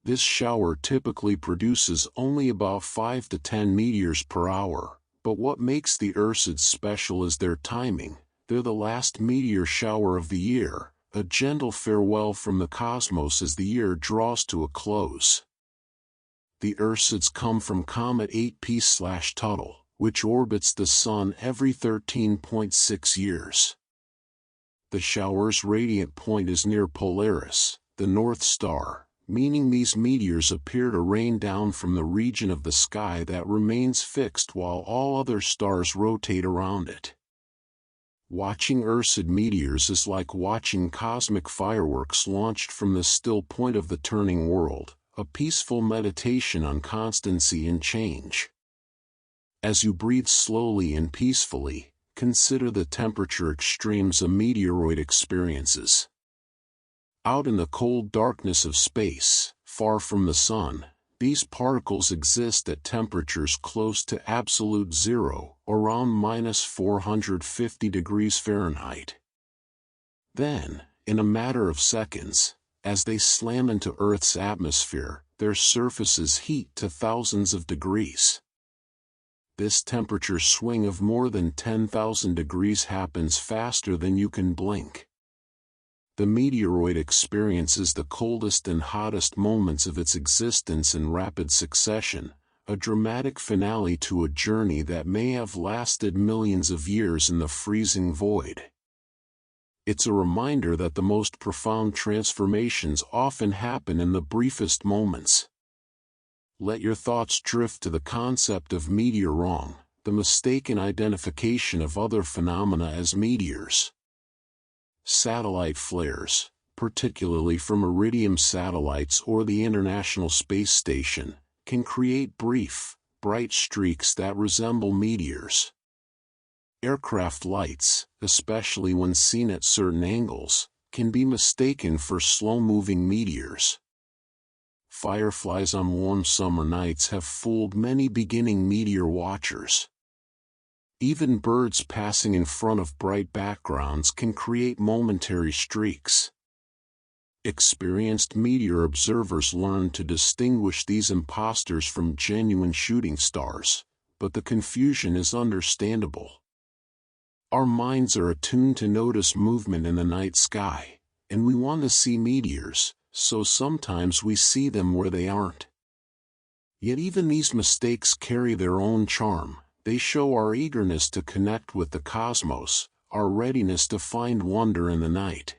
This shower typically produces only about 5 to 10 meteors per hour, but what makes the Perseids special is their timing. They're the last meteor shower of the year, a gentle farewell from the cosmos as the year draws to a close. The Ursids come from Comet 8P/Tuttle, which orbits the Sun every 13.6 years. The shower's radiant point is near Polaris, the North Star, meaning these meteors appear to rain down from the region of the sky that remains fixed while all other stars rotate around it. Watching Ursid meteors is like watching cosmic fireworks launched from the still point of the turning world, a peaceful meditation on constancy and change. As you breathe slowly and peacefully, consider the temperature extremes a meteoroid experiences. Out in the cold darkness of space, far from the sun, these particles exist at temperatures close to absolute zero, around -450 degrees Fahrenheit. Then, in a matter of seconds, as they slam into Earth's atmosphere, their surfaces heat to thousands of degrees. This temperature swing of more than 10,000 degrees happens faster than you can blink. The meteoroid experiences the coldest and hottest moments of its existence in rapid succession, a dramatic finale to a journey that may have lasted millions of years in the freezing void. It's a reminder that the most profound transformations often happen in the briefest moments. Let your thoughts drift to the concept of meteor, the mistaken identification of other phenomena as meteors. Satellite flares, particularly from Iridium satellites or the International Space Station, can create brief, bright streaks that resemble meteors. Aircraft lights, especially when seen at certain angles, can be mistaken for slow-moving meteors. Fireflies on warm summer nights have fooled many beginning meteor watchers. Even birds passing in front of bright backgrounds can create momentary streaks. Experienced meteor observers learn to distinguish these imposters from genuine shooting stars, but the confusion is understandable. Our minds are attuned to notice movement in the night sky, and we want to see meteors, so sometimes we see them where they aren't. Yet even these mistakes carry their own charm. They show our eagerness to connect with the cosmos, our readiness to find wonder in the night.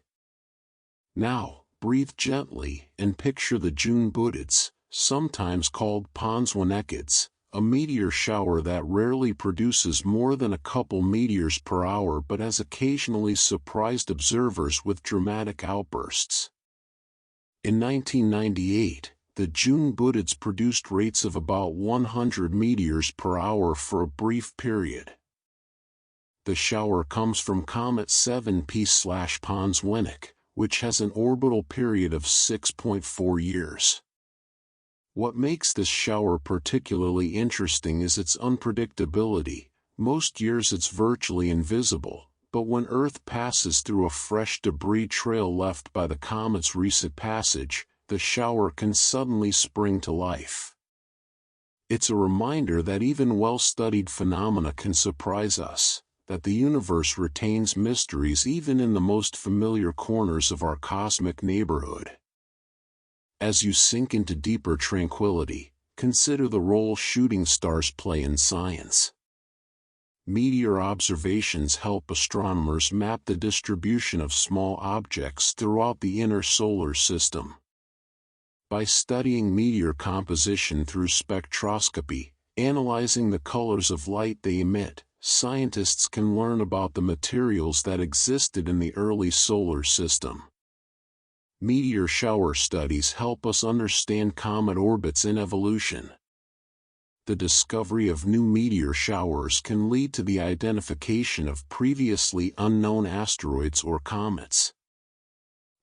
Now, breathe gently and picture the June Budids, sometimes called Ponswaneckids, a meteor shower that rarely produces more than a couple meteors per hour but has occasionally surprised observers with dramatic outbursts. In 1998, the June Budids produced rates of about 100 meteors per hour for a brief period. The shower comes from Comet 7P/Ponswennick, which has an orbital period of 6.4 years. What makes this shower particularly interesting is its unpredictability. Most years it's virtually invisible, but when Earth passes through a fresh debris trail left by the comet's recent passage, the shower can suddenly spring to life. It's a reminder that even well-studied phenomena can surprise us, that the universe retains mysteries even in the most familiar corners of our cosmic neighborhood. As you sink into deeper tranquility, consider the role shooting stars play in science. Meteor observations help astronomers map the distribution of small objects throughout the inner solar system. By studying meteor composition through spectroscopy, analyzing the colors of light they emit, scientists can learn about the materials that existed in the early solar system. Meteor shower studies help us understand comet orbits and evolution. The discovery of new meteor showers can lead to the identification of previously unknown asteroids or comets.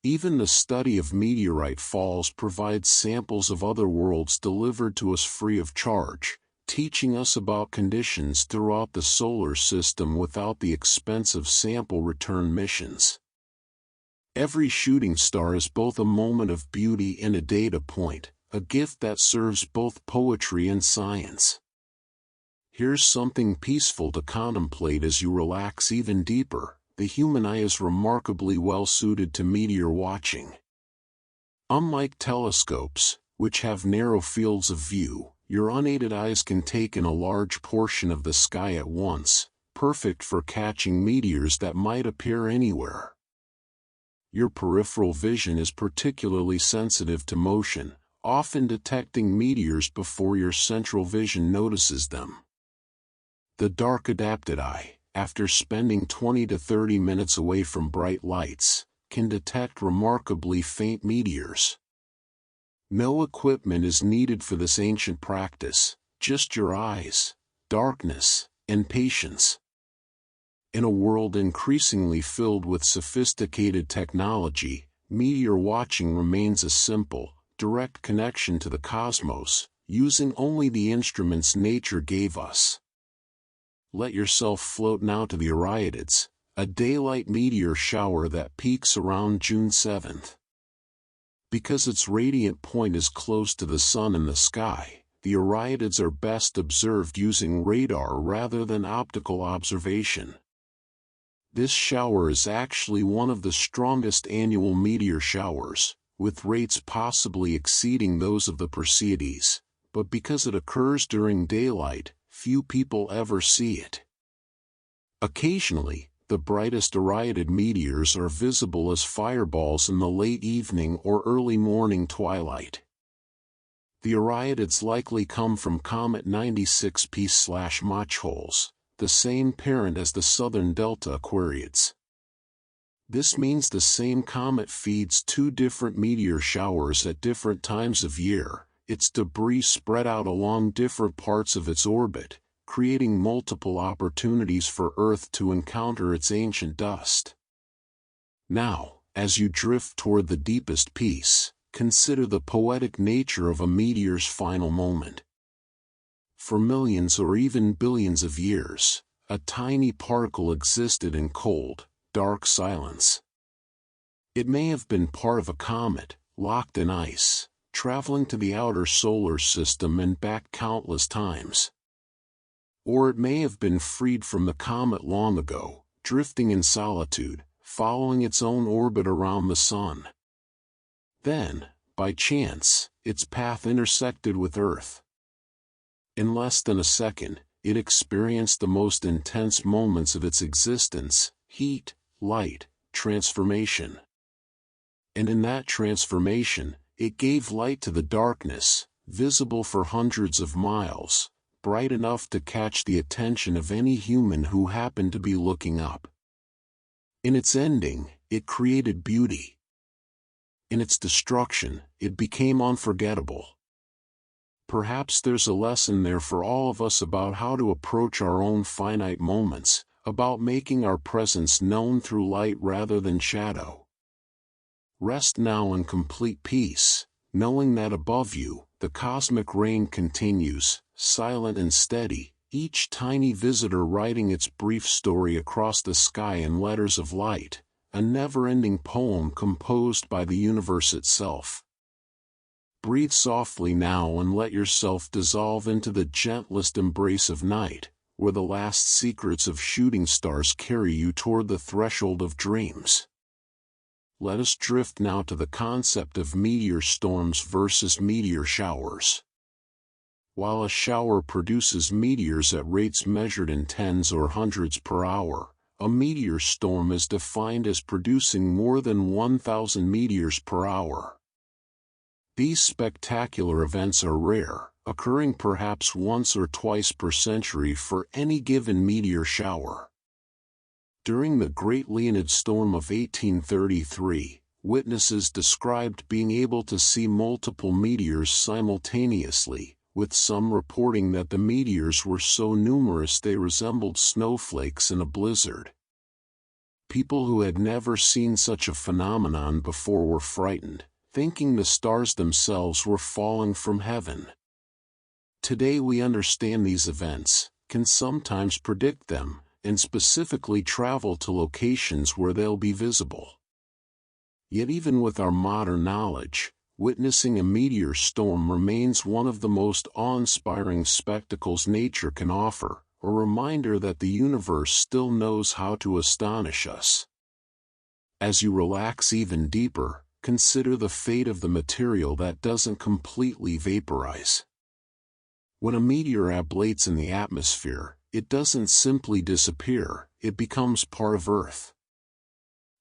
Even the study of meteorite falls provides samples of other worlds delivered to us free of charge, teaching us about conditions throughout the solar system without the expense of sample return missions. Every shooting star is both a moment of beauty and a data point, a gift that serves both poetry and science. Here's something peaceful to contemplate as you relax even deeper. the human eye is remarkably well suited to meteor watching. Unlike telescopes, which have narrow fields of view, your unaided eyes can take in a large portion of the sky at once, perfect for catching meteors that might appear anywhere. Your peripheral vision is particularly sensitive to motion, often detecting meteors before your central vision notices them. The dark adapted eye, after spending 20 to 30 minutes away from bright lights, can detect remarkably faint meteors. No equipment is needed for this ancient practice, just your eyes, darkness, and patience. In a world increasingly filled with sophisticated technology, meteor watching remains a simple, direct connection to the cosmos, using only the instruments nature gave us. Let yourself float now to the Oreidids, a daylight meteor shower that peaks around June 7th. Because its radiant point is close to the sun in the sky, the Oreidids are best observed using radar rather than optical observation. This shower is actually one of the strongest annual meteor showers, with rates possibly exceeding those of the Perseids, but because it occurs during daylight, few people ever see it. Occasionally, the brightest Oreidid meteors are visible as fireballs in the late evening or early morning twilight. The Oreidids likely come from comet 96P/Mach-Holes, the same parent as the southern delta Aquariids. This means the same comet feeds two different meteor showers at different times of year, its debris spread out along different parts of its orbit, creating multiple opportunities for Earth to encounter its ancient dust. Now, as you drift toward the deepest peace, consider the poetic nature of a meteor's final moment. For millions or even billions of years, a tiny particle existed in cold, dark silence. It may have been part of a comet, locked in ice, traveling to the outer solar system and back countless times. Or it may have been freed from the comet long ago, drifting in solitude, following its own orbit around the sun. Then, by chance, its path intersected with Earth. In less than a second, it experienced the most intense moments of its existence: heat, light, transformation. And in that transformation, it gave light to the darkness, visible for hundreds of miles, bright enough to catch the attention of any human who happened to be looking up. In its ending, it created beauty. In its destruction, it became unforgettable. Perhaps there's a lesson there for all of us about how to approach our own finite moments, about making our presence known through light rather than shadow. Rest now in complete peace, knowing that above you, the cosmic rain continues, silent and steady, each tiny visitor writing its brief story across the sky in letters of light, a never-ending poem composed by the universe itself. Breathe softly now and let yourself dissolve into the gentlest embrace of night, where the last secrets of shooting stars carry you toward the threshold of dreams. Let us drift now to the concept of meteor storms versus meteor showers. While a shower produces meteors at rates measured in tens or hundreds per hour, a meteor storm is defined as producing more than 1,000 meteors per hour. These spectacular events are rare, occurring perhaps once or twice per century for any given meteor shower. During the Great Leonid Storm of 1833, witnesses described being able to see multiple meteors simultaneously, with some reporting that the meteors were so numerous they resembled snowflakes in a blizzard. People who had never seen such a phenomenon before were frightened, thinking the stars themselves were falling from heaven. Today we understand these events, can sometimes predict them, and specifically travel to locations where they'll be visible. Yet even with our modern knowledge, witnessing a meteor storm remains one of the most awe-inspiring spectacles nature can offer, a reminder that the universe still knows how to astonish us. As you relax even deeper, consider the fate of the material that doesn't completely vaporize. When a meteor ablates in the atmosphere, it doesn't simply disappear, it becomes part of Earth.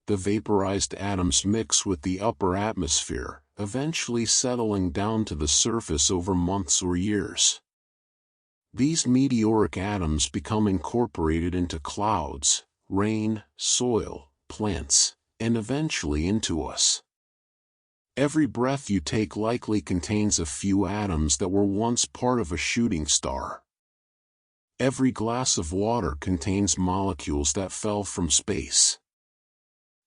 The vaporized atoms mix with the upper atmosphere, eventually settling down to the surface over months or years. These meteoric atoms become incorporated into clouds, rain, soil, plants, and eventually into us. Every breath you take likely contains a few atoms that were once part of a shooting star. Every glass of water contains molecules that fell from space.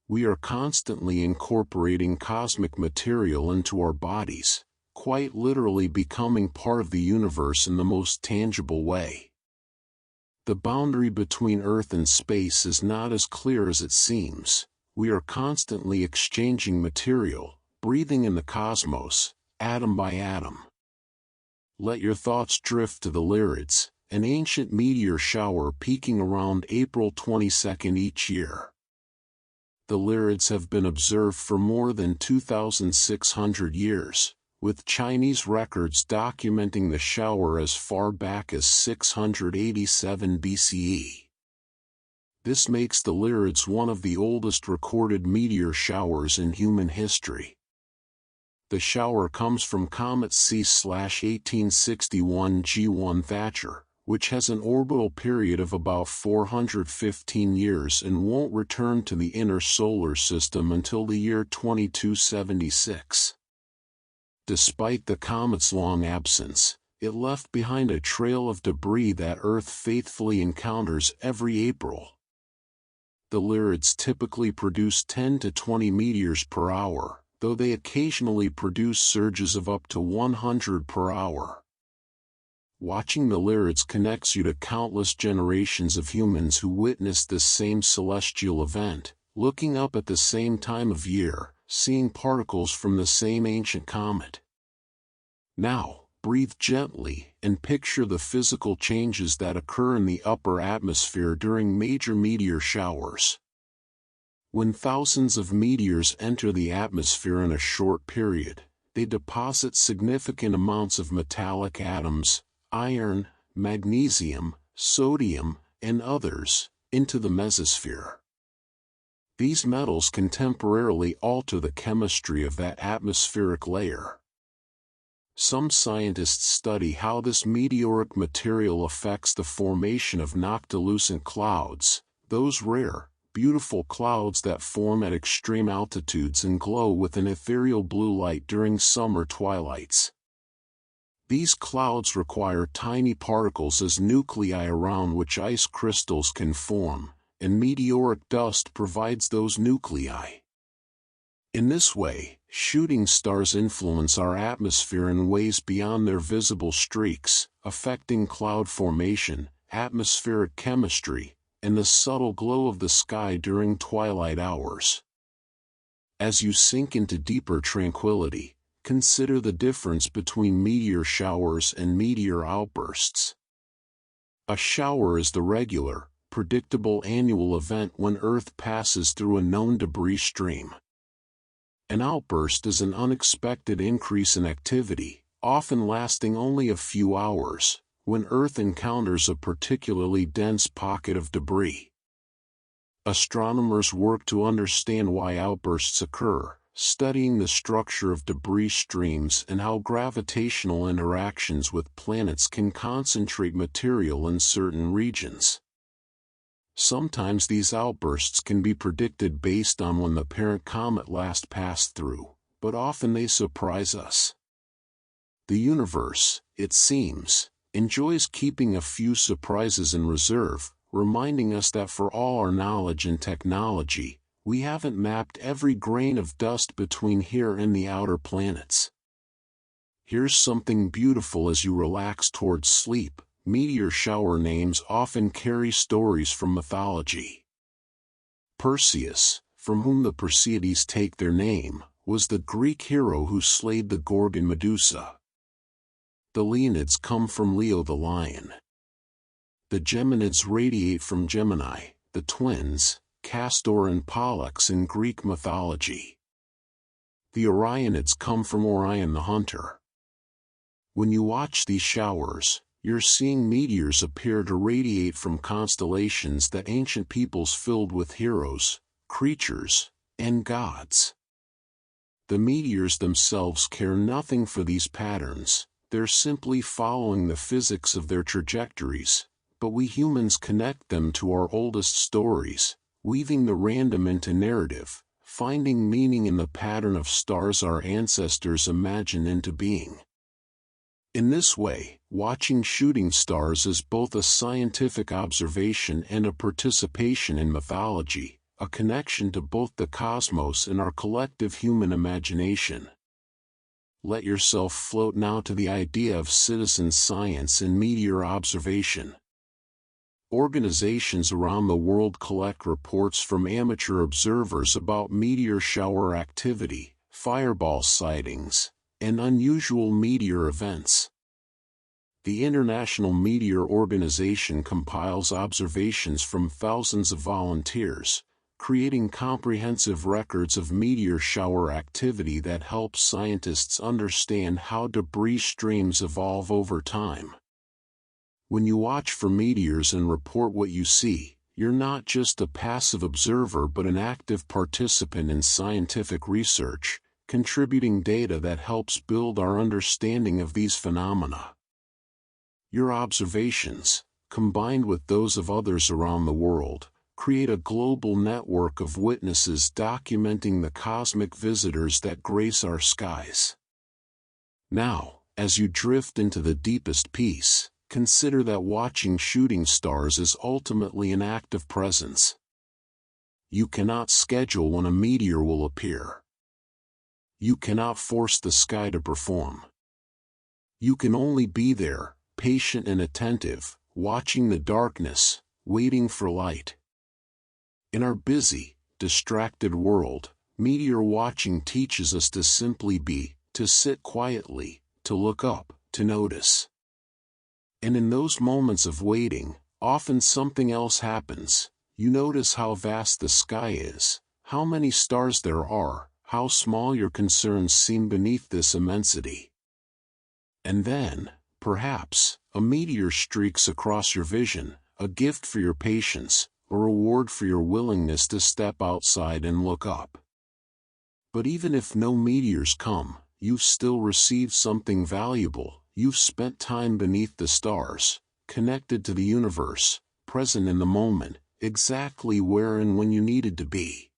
We are constantly incorporating cosmic material into our bodies, quite literally becoming part of the universe in the most tangible way. The boundary between Earth and space is not as clear as it seems. We are constantly exchanging material, breathing in the cosmos, atom by atom. Let your thoughts drift to the Lyrids, an ancient meteor shower peaking around April 22nd each year. The Lyrids have been observed for more than 2,600 years, with Chinese records documenting the shower as far back as 687 BCE. This makes the Lyrids one of the oldest recorded meteor showers in human history. The shower comes from comet C/1861 G1 Thatcher, which has an orbital period of about 415 years and won't return to the inner solar system until the year 2276. Despite the comet's long absence, it left behind a trail of debris that Earth faithfully encounters every April. The Lyrids typically produce 10 to 20 meteors per hour, though they occasionally produce surges of up to 100 per hour. Watching the Lyrids connects you to countless generations of humans who witnessed this same celestial event, looking up at the same time of year, seeing particles from the same ancient comet. Now, breathe gently and picture the physical changes that occur in the upper atmosphere during major meteor showers. When thousands of meteors enter the atmosphere in a short period, they deposit significant amounts of metallic atoms, iron, magnesium, sodium, and others, into the mesosphere. These metals can temporarily alter the chemistry of that atmospheric layer. Some scientists study how this meteoric material affects the formation of noctilucent clouds, those rare, beautiful clouds that form at extreme altitudes and glow with an ethereal blue light during summer twilights. These clouds require tiny particles as nuclei around which ice crystals can form, and meteoric dust provides those nuclei. In this way, shooting stars influence our atmosphere in ways beyond their visible streaks, affecting cloud formation, atmospheric chemistry, and the subtle glow of the sky during twilight hours. As you sink into deeper tranquility, consider the difference between meteor showers and meteor outbursts. A shower is the regular, predictable annual event when Earth passes through a known debris stream. An outburst is an unexpected increase in activity, often lasting only a few hours, when Earth encounters a particularly dense pocket of debris. Astronomers work to understand why outbursts occur, studying the structure of debris streams and how gravitational interactions with planets can concentrate material in certain regions. Sometimes these outbursts can be predicted based on when the parent comet last passed through, but often they surprise us. The universe, it seems, enjoys keeping a few surprises in reserve, reminding us that for all our knowledge and technology, we haven't mapped every grain of dust between here and the outer planets. Here's something beautiful as you relax towards sleep. Meteor shower names often carry stories from mythology. Perseus, from whom the Perseids take their name, was the Greek hero who slayed the Gorgon Medusa. The Leonids come from Leo the lion. The Geminids radiate from Gemini, the twins, Castor and Pollux in Greek mythology. The Orionids come from Orion the hunter. When you watch these showers, you're seeing meteors appear to radiate from constellations that ancient peoples filled with heroes, creatures, and gods. The meteors themselves care nothing for these patterns, they're simply following the physics of their trajectories, but we humans connect them to our oldest stories, weaving the random into narrative, finding meaning in the pattern of stars our ancestors imagined into being. In this way, watching shooting stars is both a scientific observation and a participation in mythology, a connection to both the cosmos and our collective human imagination. Let yourself float now to the idea of citizen science and meteor observation. Organizations around the world collect reports from amateur observers about meteor shower activity, fireball sightings, and unusual meteor events. The International Meteor Organization compiles observations from thousands of volunteers, creating comprehensive records of meteor shower activity that helps scientists understand how debris streams evolve over time. When you watch for meteors and report what you see, you're not just a passive observer but an active participant in scientific research, contributing data that helps build our understanding of these phenomena. Your observations, combined with those of others around the world, create a global network of witnesses documenting the cosmic visitors that grace our skies. Now, as you drift into the deepest peace, consider that watching shooting stars is ultimately an act of presence. You cannot schedule when a meteor will appear. You cannot force the sky to perform. You can only be there, patient and attentive, watching the darkness, waiting for light. In our busy, distracted world, meteor watching teaches us to simply be, to sit quietly, to look up, to notice. And in those moments of waiting, often something else happens. You notice how vast the sky is, how many stars there are, how small your concerns seem beneath this immensity. And then, perhaps, a meteor streaks across your vision, a gift for your patience, a reward for your willingness to step outside and look up. But even if no meteors come, you've still received something valuable. You've spent time beneath the stars, connected to the universe, present in the moment, exactly where and when you needed to be.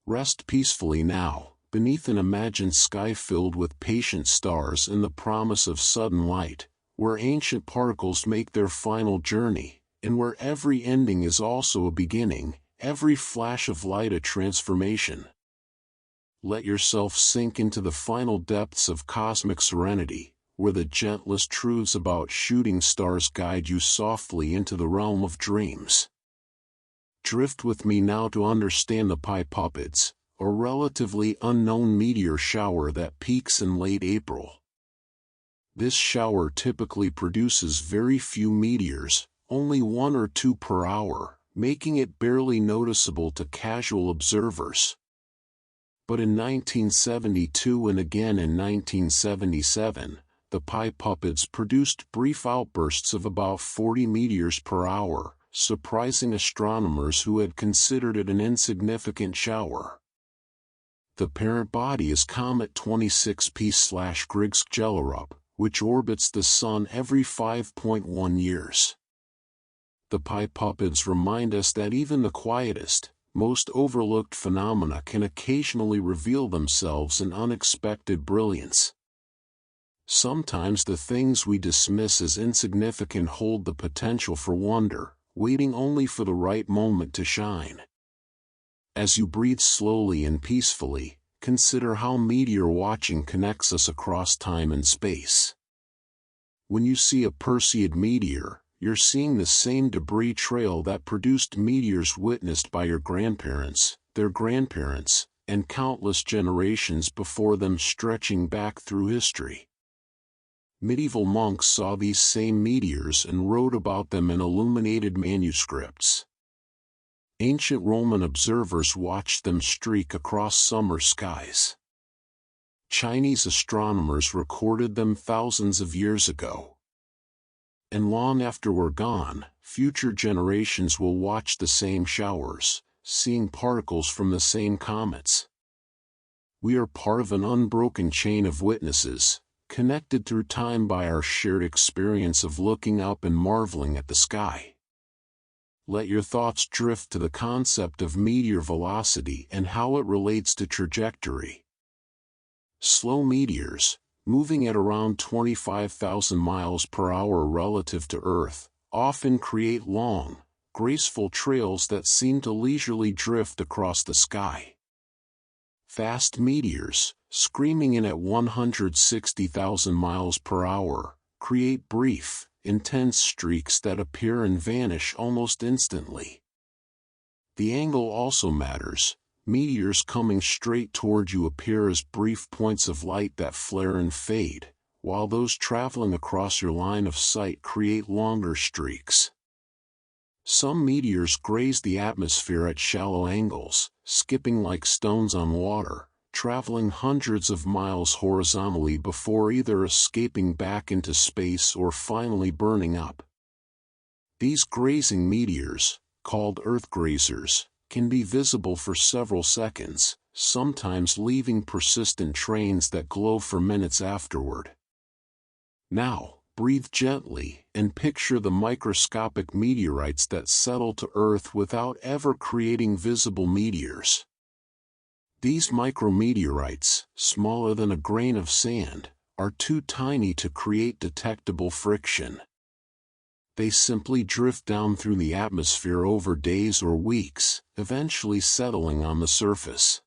Rest peacefully now, beneath an imagined sky filled with patient stars and the promise of sudden light, where ancient particles make their final journey, and where every ending is also a beginning, every flash of light a transformation. Let yourself sink into the final depths of cosmic serenity, where the gentlest truths about shooting stars guide you softly into the realm of dreams. Drift with me now to understand the Pipupids, a relatively unknown meteor shower that peaks in late April. This shower typically produces very few meteors, only 1 or 2 per hour, making it barely noticeable to casual observers. But in 1972 and again in 1977, the Pipupids produced brief outbursts of about 40 meteors per hour, surprising astronomers who had considered it an insignificant shower. The parent body is Comet 26P/Griggs-Jellerup, which orbits the Sun every 5.1 years. The Pipupids remind us that even the quietest, most overlooked phenomena can occasionally reveal themselves in unexpected brilliance. Sometimes the things we dismiss as insignificant hold the potential for wonder, waiting only for the right moment to shine. As you breathe slowly and peacefully, consider how meteor watching connects us across time and space. When you see a Perseid meteor, you're seeing the same debris trail that produced meteors witnessed by your grandparents, their grandparents, and countless generations before them, stretching back through history. Medieval monks saw these same meteors and wrote about them in illuminated manuscripts. Ancient Roman observers watched them streak across summer skies. Chinese astronomers recorded them thousands of years ago. And long after we're gone, future generations will watch the same showers, seeing particles from the same comets. We are part of an unbroken chain of witnesses, connected through time by our shared experience of looking up and marveling at the sky. Let your thoughts drift to the concept of meteor velocity and how it relates to trajectory. Slow meteors, moving at around 25,000 miles per hour relative to Earth, often create long, graceful trails that seem to leisurely drift across the sky. Fast meteors, screaming in at 160,000 miles per hour, create brief, intense streaks that appear and vanish almost instantly. The angle also matters. Meteors coming straight toward you appear as brief points of light that flare and fade, while those traveling across your line of sight create longer streaks. Some meteors graze the atmosphere at shallow angles, skipping like stones on water, traveling hundreds of miles horizontally before either escaping back into space or finally burning up. These grazing meteors, called Earth grazers, can be visible for several seconds, sometimes leaving persistent trains that glow for minutes afterward. Now, breathe gently and picture the microscopic meteorites that settle to Earth without ever creating visible meteors. These micrometeorites, smaller than a grain of sand, are too tiny to create detectable friction. They simply drift down through the atmosphere over days or weeks, eventually settling on the surface.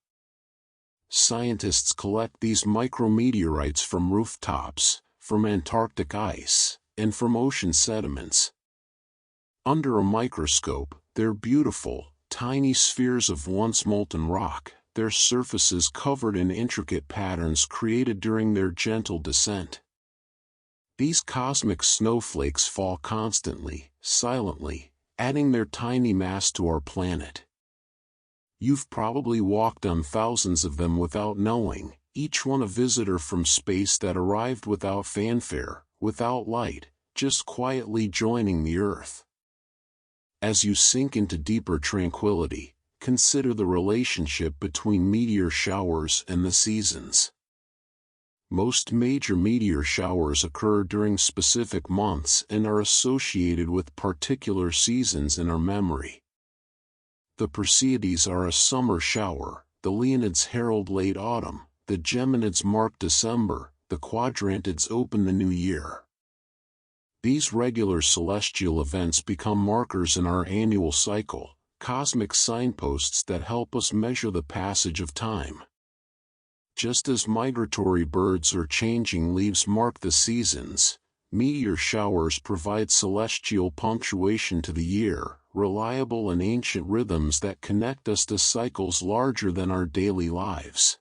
Scientists collect these micrometeorites from rooftops, from Antarctic ice, and from ocean sediments. Under a microscope, they're beautiful, tiny spheres of once molten rock, their surfaces covered in intricate patterns created during their gentle descent. These cosmic snowflakes fall constantly, silently, adding their tiny mass to our planet. You've probably walked on thousands of them without knowing, each one a visitor from space that arrived without fanfare, without light, just quietly joining the Earth. As you sink into deeper tranquility, consider the relationship between meteor showers and the seasons. Most major meteor showers occur during specific months and are associated with particular seasons in our memory. The Perseids are a summer shower, the Leonids herald late autumn, the Geminids mark December, the Quadrantids open the new year. These regular celestial events become markers in our annual cycle, cosmic signposts that help us measure the passage of time. Just as migratory birds or changing leaves mark the seasons, meteor showers provide celestial punctuation to the year, reliable and ancient rhythms that connect us to cycles larger than our daily lives.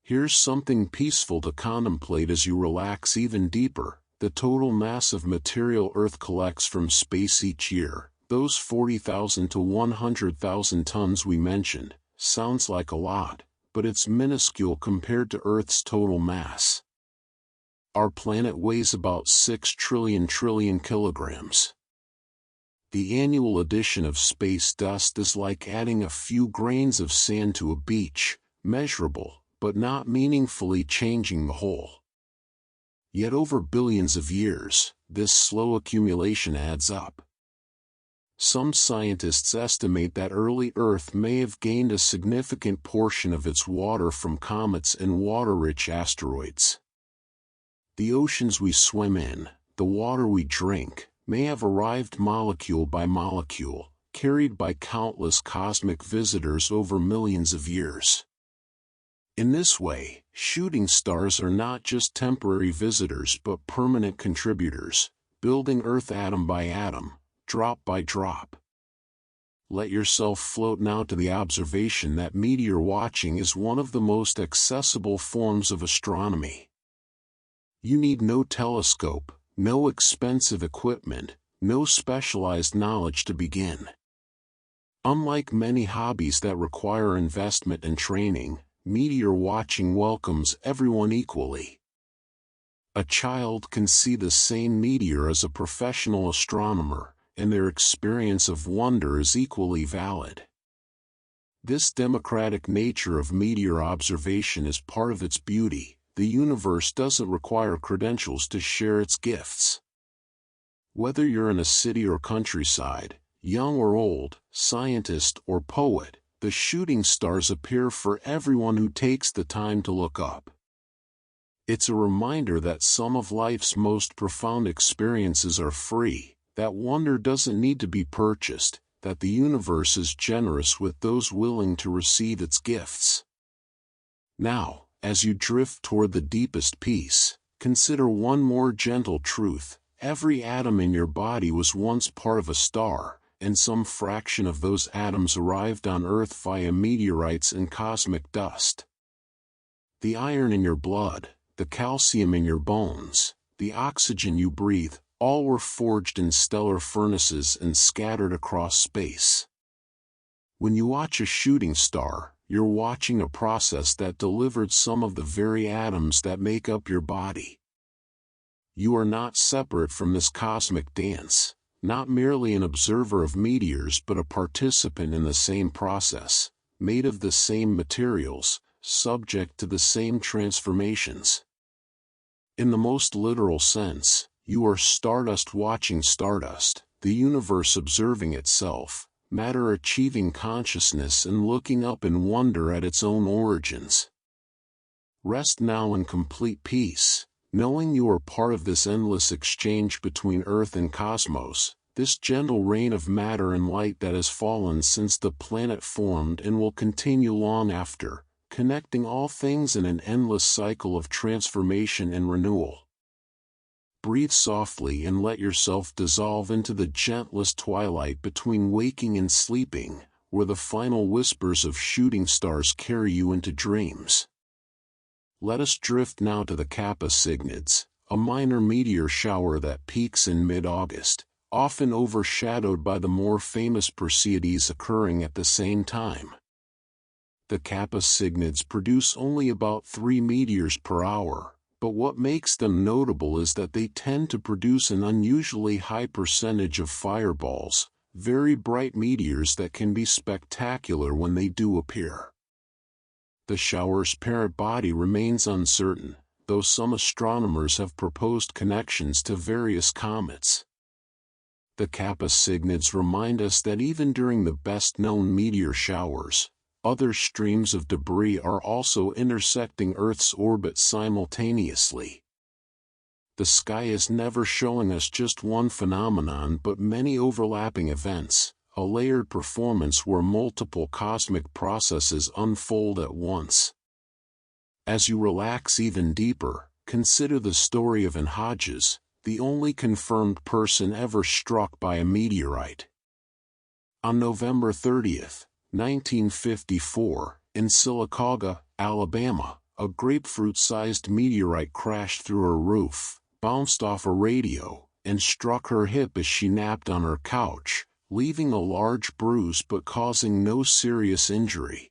Here's something peaceful to contemplate as you relax even deeper: the total mass of material Earth collects from space each year. Those 40,000 to 100,000 tons we mentioned, sounds like a lot, but it's minuscule compared to Earth's total mass. Our planet weighs about 6 trillion kilograms. The annual addition of space dust is like adding a few grains of sand to a beach, measurable, but not meaningfully changing the whole. Yet over billions of years, this slow accumulation adds up. Some scientists estimate that early Earth may have gained a significant portion of its water from comets and water-rich asteroids. The oceans we swim in, the water we drink, may have arrived molecule by molecule, carried by countless cosmic visitors over millions of years. In this way, shooting stars are not just temporary visitors but permanent contributors, building Earth atom by atom, drop by drop. Let yourself float now to the observation that meteor watching is one of the most accessible forms of astronomy. You need no telescope, no expensive equipment, no specialized knowledge to begin. Unlike many hobbies that require investment and training, meteor watching welcomes everyone equally. A child can see the same meteor as a professional astronomer, and their experience of wonder is equally valid. This democratic nature of meteor observation is part of its beauty. The universe doesn't require credentials to share its gifts. Whether you're in a city or countryside, young or old, scientist or poet, the shooting stars appear for everyone who takes the time to look up. It's a reminder that some of life's most profound experiences are free, that wonder doesn't need to be purchased, that the universe is generous with those willing to receive its gifts. Now, as you drift toward the deepest peace, consider one more gentle truth. Every atom in your body was once part of a star, and some fraction of those atoms arrived on Earth via meteorites and cosmic dust. The iron in your blood, the calcium in your bones, the oxygen you breathe, all were forged in stellar furnaces and scattered across space. When you watch a shooting star, you're watching a process that delivered some of the very atoms that make up your body. You are not separate from this cosmic dance, not merely an observer of meteors but a participant in the same process, made of the same materials, subject to the same transformations. In the most literal sense, you are stardust watching stardust, the universe observing itself, matter achieving consciousness and looking up in wonder at its own origins. Rest now in complete peace, knowing you are part of this endless exchange between Earth and cosmos, this gentle rain of matter and light that has fallen since the planet formed and will continue long after, connecting all things in an endless cycle of transformation and renewal. Breathe softly and let yourself dissolve into the gentlest twilight between waking and sleeping, where the final whispers of shooting stars carry you into dreams. Let us drift now to the Kappa Cygnids, a minor meteor shower that peaks in mid-August, often overshadowed by the more famous Perseids occurring at the same time. The Kappa Cygnids produce only about 3 meteors per hour, but what makes them notable is that they tend to produce an unusually high percentage of fireballs, very bright meteors that can be spectacular when they do appear. The shower's parent body remains uncertain, though some astronomers have proposed connections to various comets. The Kappa Cygnids remind us that even during the best-known meteor showers, other streams of debris are also intersecting Earth's orbit simultaneously. The sky is never showing us just one phenomenon but many overlapping events, a layered performance where multiple cosmic processes unfold at once. As you relax even deeper, consider the story of Hodges, the only confirmed person ever struck by a meteorite. On November 30th, 1954, in Sylacauga, Alabama, a grapefruit-sized meteorite crashed through her roof, bounced off a radio, and struck her hip as she napped on her couch, leaving a large bruise but causing no serious injury.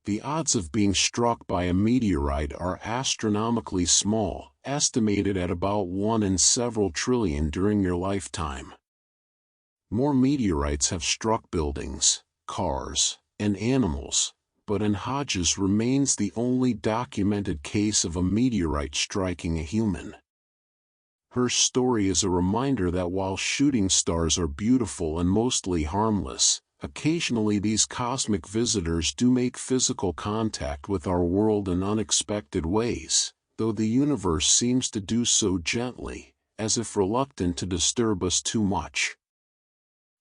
The odds of being struck by a meteorite are astronomically small, estimated at about 1 in several trillion during your lifetime. More meteorites have struck buildings, cars, and animals, but Hodges remains the only documented case of a meteorite striking a human. Her story is a reminder that while shooting stars are beautiful and mostly harmless, occasionally these cosmic visitors do make physical contact with our world in unexpected ways, though the universe seems to do so gently, as if reluctant to disturb us too much.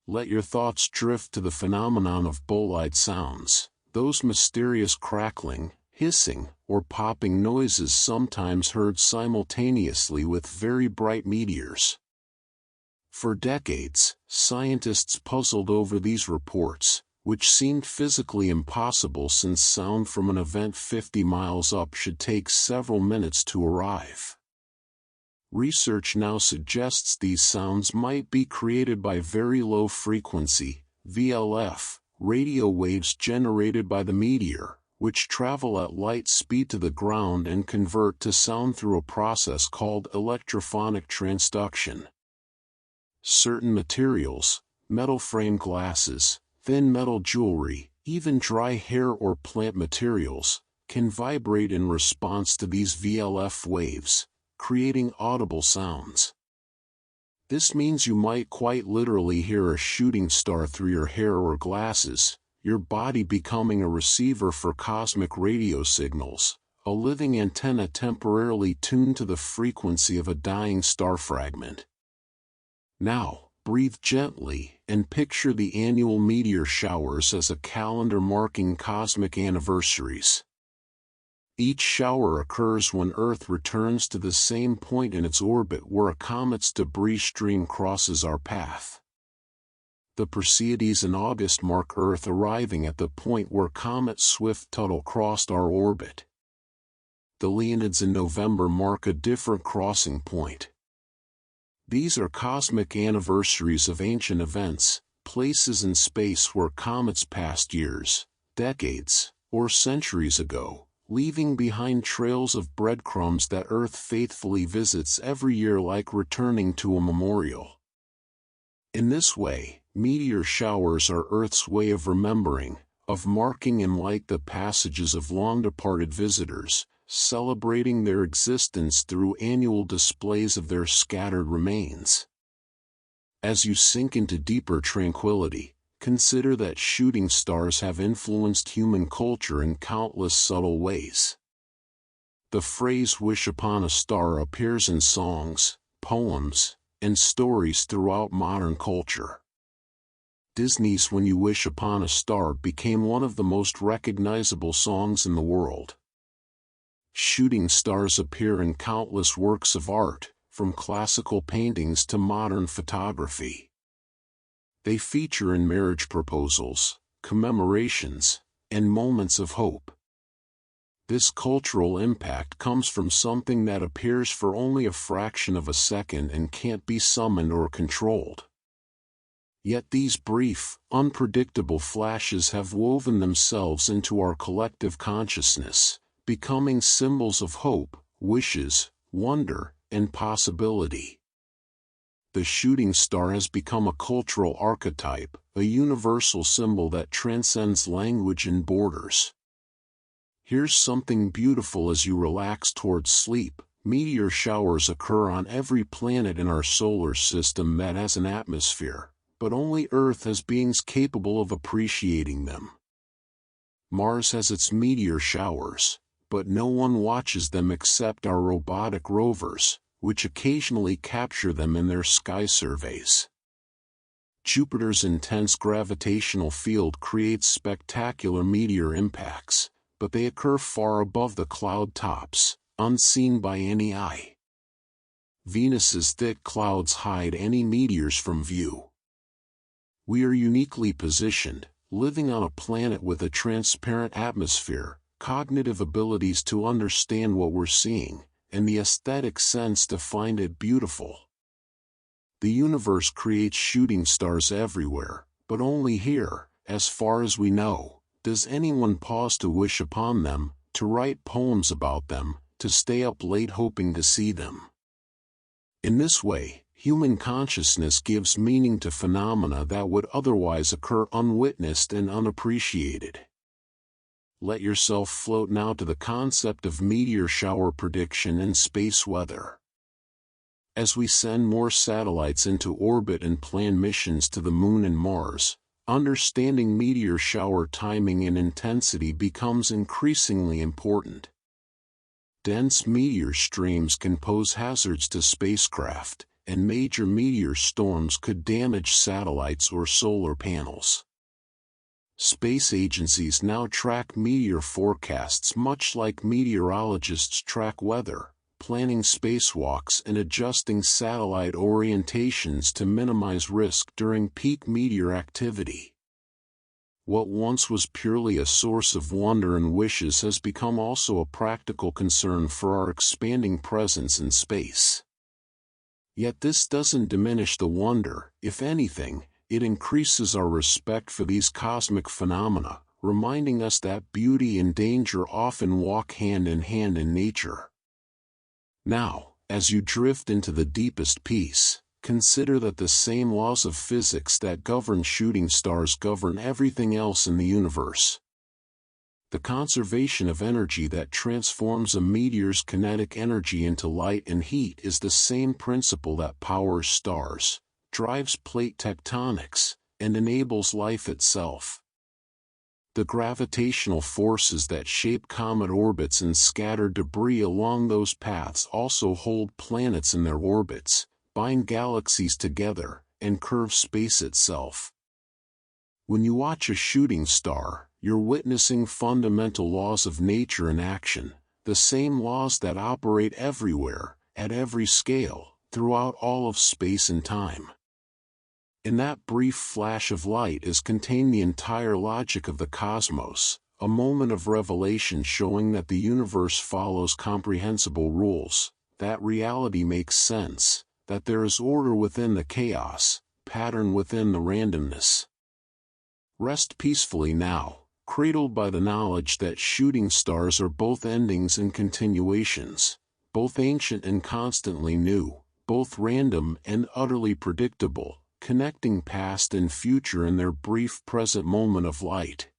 Let your thoughts drift to the phenomenon of bolide sounds, those mysterious crackling, hissing, or popping noises sometimes heard simultaneously with very bright meteors. For decades, scientists puzzled over these reports, which seemed physically impossible since sound from an event 50 miles up should take several minutes to arrive. Research now suggests these sounds might be created by very low frequency, VLF, radio waves generated by the meteor, which travel at light speed to the ground and convert to sound through a process called electrophonic transduction. Certain materials, metal frame glasses, thin metal jewelry, even dry hair or plant materials, can vibrate in response to these VLF waves, creating audible sounds. This means you might quite literally hear a shooting star through your hair or glasses, your body becoming a receiver for cosmic radio signals, a living antenna temporarily tuned to the frequency of a dying star fragment. Now, breathe gently and picture the annual meteor showers as a calendar marking cosmic anniversaries. Each shower occurs when Earth returns to the same point in its orbit where a comet's debris stream crosses our path. The Perseids in August mark Earth arriving at the point where comet Swift-Tuttle crossed our orbit. The Leonids in November mark a different crossing point. These are cosmic anniversaries of ancient events, places in space where comets passed years, decades, or centuries ago, leaving behind trails of breadcrumbs that Earth faithfully visits every year, like returning to a memorial. In this way, meteor showers are Earth's way of remembering, of marking and like the passages of long-departed visitors, celebrating their existence through annual displays of their scattered remains. As you sink into deeper tranquility, consider that shooting stars have influenced human culture in countless subtle ways. The phrase "wish upon a star" appears in songs, poems, and stories throughout modern culture. Disney's "When You Wish Upon a Star" became one of the most recognizable songs in the world. Shooting stars appear in countless works of art, from classical paintings to modern photography. They feature in marriage proposals, commemorations, and moments of hope. This cultural impact comes from something that appears for only a fraction of a second and can't be summoned or controlled. Yet these brief, unpredictable flashes have woven themselves into our collective consciousness, becoming symbols of hope, wishes, wonder, and possibility. The shooting star has become a cultural archetype, a universal symbol that transcends language and borders. Here's something beautiful as you relax towards sleep. Meteor showers occur on every planet in our solar system that has an atmosphere, but only Earth has beings capable of appreciating them. Mars has its meteor showers, but no one watches them except our robotic rovers, which occasionally capture them in their sky surveys. Jupiter's intense gravitational field creates spectacular meteor impacts, but they occur far above the cloud tops, unseen by any eye. Venus's thick clouds hide any meteors from view. We are uniquely positioned, living on a planet with a transparent atmosphere, cognitive abilities to understand what we're seeing, and the aesthetic sense to find it beautiful. The universe creates shooting stars everywhere, but only here, as far as we know, does anyone pause to wish upon them, to write poems about them, to stay up late hoping to see them. In this way, human consciousness gives meaning to phenomena that would otherwise occur unwitnessed and unappreciated. Let yourself float now to the concept of meteor shower prediction and space weather. As we send more satellites into orbit and plan missions to the Moon and Mars, understanding meteor shower timing and intensity becomes increasingly important. Dense meteor streams can pose hazards to spacecraft, and major meteor storms could damage satellites or solar panels. Space agencies now track meteor forecasts much like meteorologists track weather, planning spacewalks and adjusting satellite orientations to minimize risk during peak meteor activity. What once was purely a source of wonder and wishes has become also a practical concern for our expanding presence in space. Yet this doesn't diminish the wonder. If anything, it increases our respect for these cosmic phenomena, reminding us that beauty and danger often walk hand in hand in nature. Now, as you drift into the deepest peace, consider that the same laws of physics that govern shooting stars govern everything else in the universe. The conservation of energy that transforms a meteor's kinetic energy into light and heat is the same principle that powers stars, drives plate tectonics, and enables life itself. The gravitational forces that shape comet orbits and scatter debris along those paths also hold planets in their orbits, bind galaxies together, and curve space itself. When you watch a shooting star, you're witnessing fundamental laws of nature in action, the same laws that operate everywhere, at every scale, throughout all of space and time. In that brief flash of light is contained the entire logic of the cosmos, a moment of revelation showing that the universe follows comprehensible rules, that reality makes sense, that there is order within the chaos, pattern within the randomness. Rest peacefully now, cradled by the knowledge that shooting stars are both endings and continuations, both ancient and constantly new, both random and utterly predictable, connecting past and future in their brief present moment of light.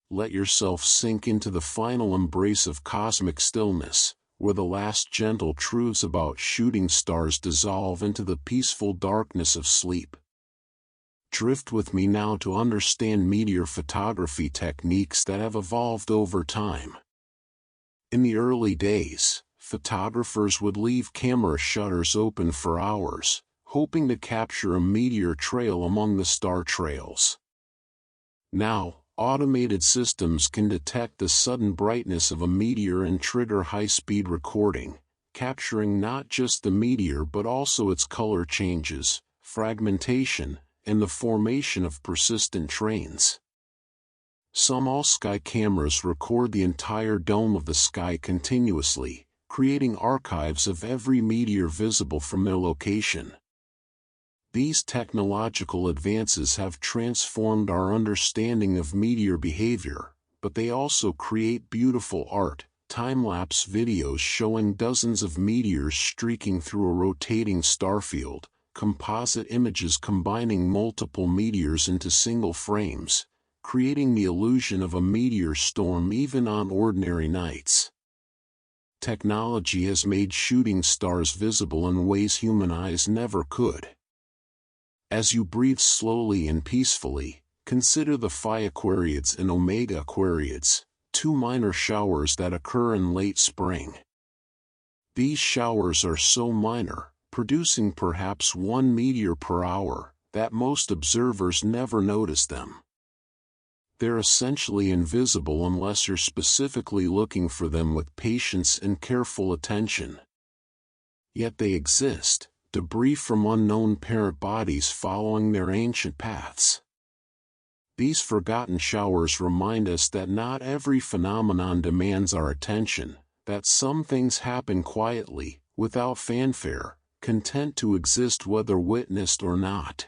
Let yourself sink into the final embrace of cosmic stillness, where the last gentle truths about shooting stars dissolve into the peaceful darkness of sleep. Drift with me now to understand meteor photography techniques that have evolved over time. In the early days, photographers would leave camera shutters open for hours, hoping to capture a meteor trail among the star trails. Now, automated systems can detect the sudden brightness of a meteor and trigger high-speed recording, capturing not just the meteor but also its color changes, fragmentation, and the formation of persistent trains. Some all-sky cameras record the entire dome of the sky continuously, creating archives of every meteor visible from their location. These technological advances have transformed our understanding of meteor behavior, but they also create beautiful art, time-lapse videos showing dozens of meteors streaking through a rotating starfield, composite images combining multiple meteors into single frames, creating the illusion of a meteor storm even on ordinary nights. Technology has made shooting stars visible in ways human eyes never could. As you breathe slowly and peacefully, consider the Phi Aquariids and Omega Aquariids, two minor showers that occur in late spring. These showers are so minor, producing perhaps 1 meteor per hour, that most observers never notice them. They're essentially invisible unless you're specifically looking for them with patience and careful attention. Yet they exist. Debris from unknown parent bodies following their ancient paths. These forgotten showers remind us that not every phenomenon demands our attention, that some things happen quietly, without fanfare, content to exist whether witnessed or not.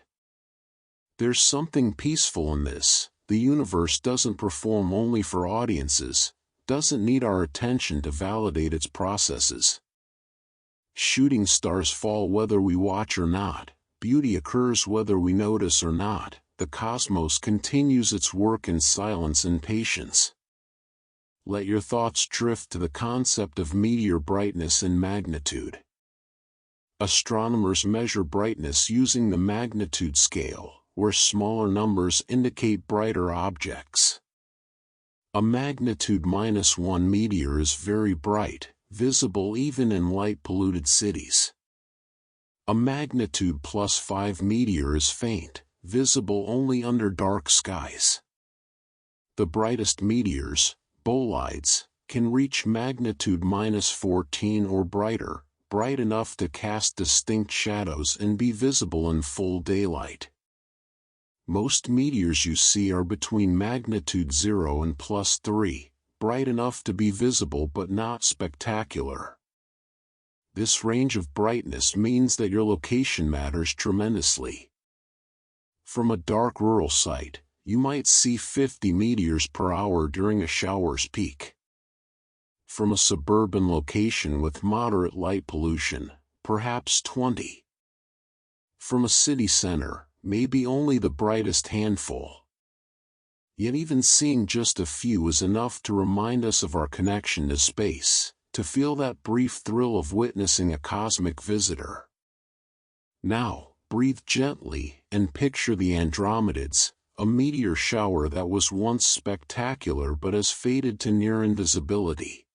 There's something peaceful in this. The universe doesn't perform only for audiences, doesn't need our attention to validate its processes. Shooting stars fall whether we watch or not, beauty occurs whether we notice or not, the cosmos continues its work in silence and patience. Let your thoughts drift to the concept of meteor brightness and magnitude. Astronomers measure brightness using the magnitude scale, where smaller numbers indicate brighter objects. A magnitude -1 meteor is very bright, visible even in light-polluted cities. A magnitude +5 meteor is faint, visible only under dark skies. The brightest meteors, bolides, can reach magnitude -14 or brighter, bright enough to cast distinct shadows and be visible in full daylight. Most meteors you see are between magnitude 0 and +3. Bright enough to be visible but not spectacular. This range of brightness means that your location matters tremendously. From a dark rural site, you might see 50 meteors per hour during a shower's peak. From a suburban location with moderate light pollution, perhaps 20. From a city center, maybe only the brightest handful. Yet even seeing just a few is enough to remind us of our connection to space, to feel that brief thrill of witnessing a cosmic visitor. Now, breathe gently and picture the Andromedids, a meteor shower that was once spectacular but has faded to near invisibility.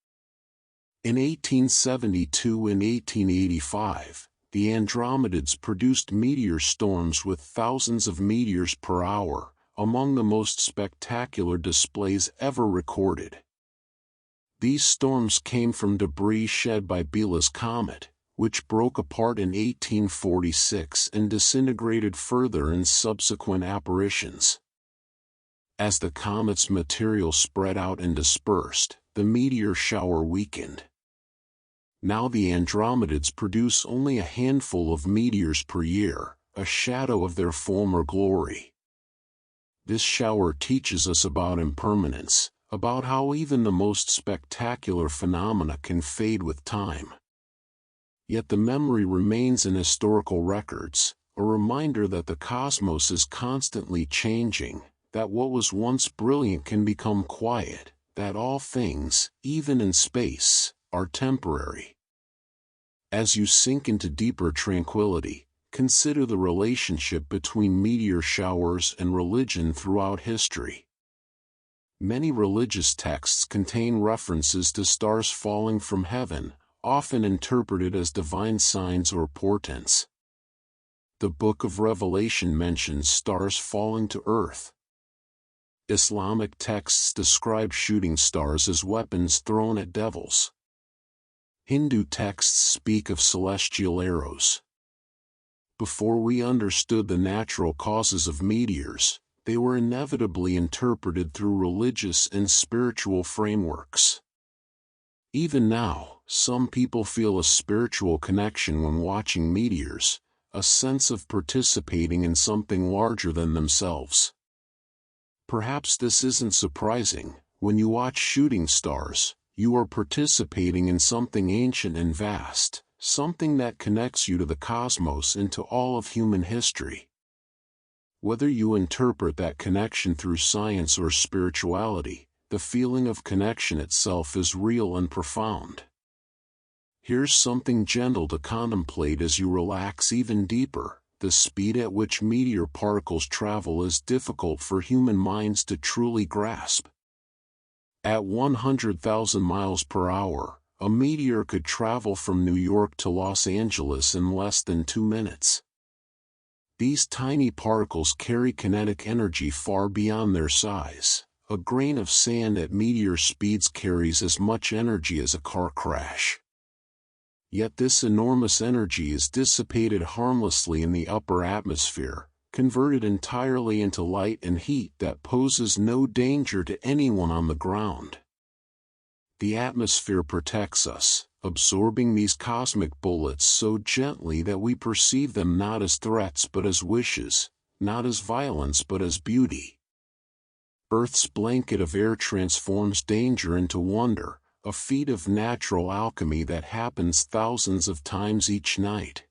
In 1872 and 1885, the Andromedids produced meteor storms with thousands of meteors per hour, among the most spectacular displays ever recorded. These storms came from debris shed by Biela's comet, which broke apart in 1846 and disintegrated further in subsequent apparitions. As the comet's material spread out and dispersed, the meteor shower weakened. Now the Andromedids produce only a handful of meteors per year, a shadow of their former glory. This shower teaches us about impermanence, about how even the most spectacular phenomena can fade with time. Yet the memory remains in historical records, a reminder that the cosmos is constantly changing, that what was once brilliant can become quiet, that all things, even in space, are temporary. As you sink into deeper tranquility, consider the relationship between meteor showers and religion throughout history. Many religious texts contain references to stars falling from heaven, often interpreted as divine signs or portents. The Book of Revelation mentions stars falling to earth. Islamic texts describe shooting stars as weapons thrown at devils. Hindu texts speak of celestial arrows. Before we understood the natural causes of meteors, they were inevitably interpreted through religious and spiritual frameworks. Even now, some people feel a spiritual connection when watching meteors, a sense of participating in something larger than themselves. Perhaps this isn't surprising. When you watch shooting stars, you are participating in something ancient and vast, something that connects you to the cosmos and to all of human history. Whether you interpret that connection through science or spirituality, the feeling of connection itself is real and profound. Here's something gentle to contemplate as you relax even deeper. The speed at which meteor particles travel is difficult for human minds to truly grasp. At 100,000 miles per hour, a meteor could travel from New York to Los Angeles in less than 2 minutes. These tiny particles carry kinetic energy far beyond their size. A grain of sand at meteor speeds carries as much energy as a car crash. Yet this enormous energy is dissipated harmlessly in the upper atmosphere, converted entirely into light and heat that poses no danger to anyone on the ground. The atmosphere protects us, absorbing these cosmic bullets so gently that we perceive them not as threats but as wishes, not as violence but as beauty. Earth's blanket of air transforms danger into wonder, a feat of natural alchemy that happens thousands of times each night.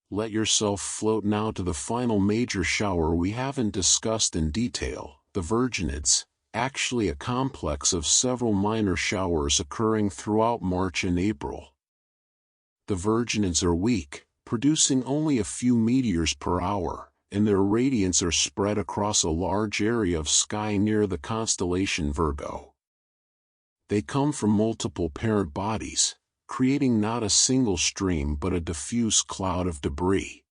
Let yourself float now to the final major shower we haven't discussed in detail, the Virginids, actually a complex of several minor showers occurring throughout March and April. The Virginids are weak, producing only a few meteors per hour, and their radiants are spread across a large area of sky near the constellation Virgo. They come from multiple parent bodies, creating not a single stream but a diffuse cloud of debris.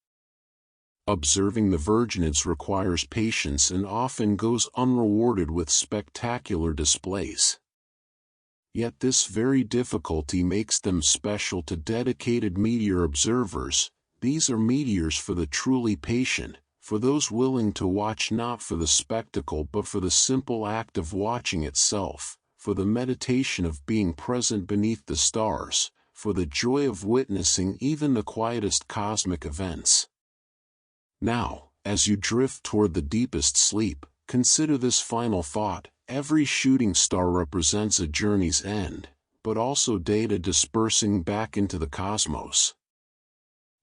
Observing the Virginids requires patience and often goes unrewarded with spectacular displays. Yet this very difficulty makes them special to dedicated meteor observers. These are meteors for the truly patient, for those willing to watch not for the spectacle but for the simple act of watching itself, for the meditation of being present beneath the stars, for the joy of witnessing even the quietest cosmic events. Now, as you drift toward the deepest sleep, consider this final thought: every shooting star represents a journey's end, but also data dispersing back into the cosmos.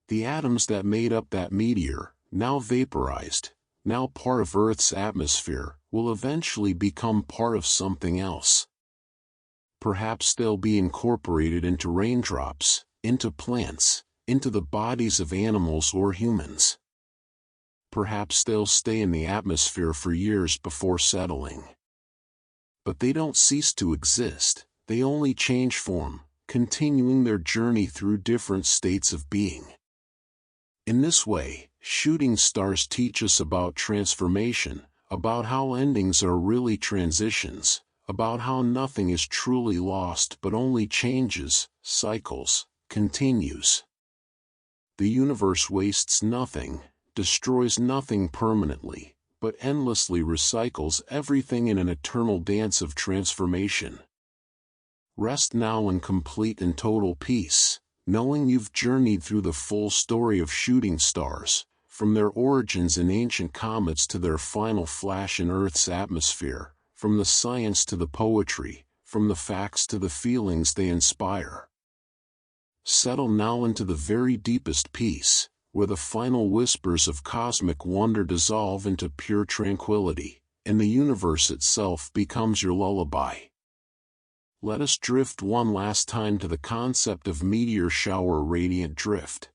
The atoms that made up that meteor, now vaporized, now part of Earth's atmosphere, will eventually become part of something else. Perhaps they'll be incorporated into raindrops, into plants, into the bodies of animals or humans. Perhaps they'll stay in the atmosphere for years before settling. But they don't cease to exist, they only change form, continuing their journey through different states of being. In this way, shooting stars teach us about transformation, about how endings are really transitions, about how nothing is truly lost but only changes, cycles, continues. The universe wastes nothing, destroys nothing permanently, but endlessly recycles everything in an eternal dance of transformation. Rest now in complete and total peace, knowing you've journeyed through the full story of shooting stars, from their origins in ancient comets to their final flash in Earth's atmosphere, from the science to the poetry, from the facts to the feelings they inspire. Settle now into the very deepest peace, where the final whispers of cosmic wonder dissolve into pure tranquility, and the universe itself becomes your lullaby. Let us drift one last time to the concept of meteor shower radiant drift.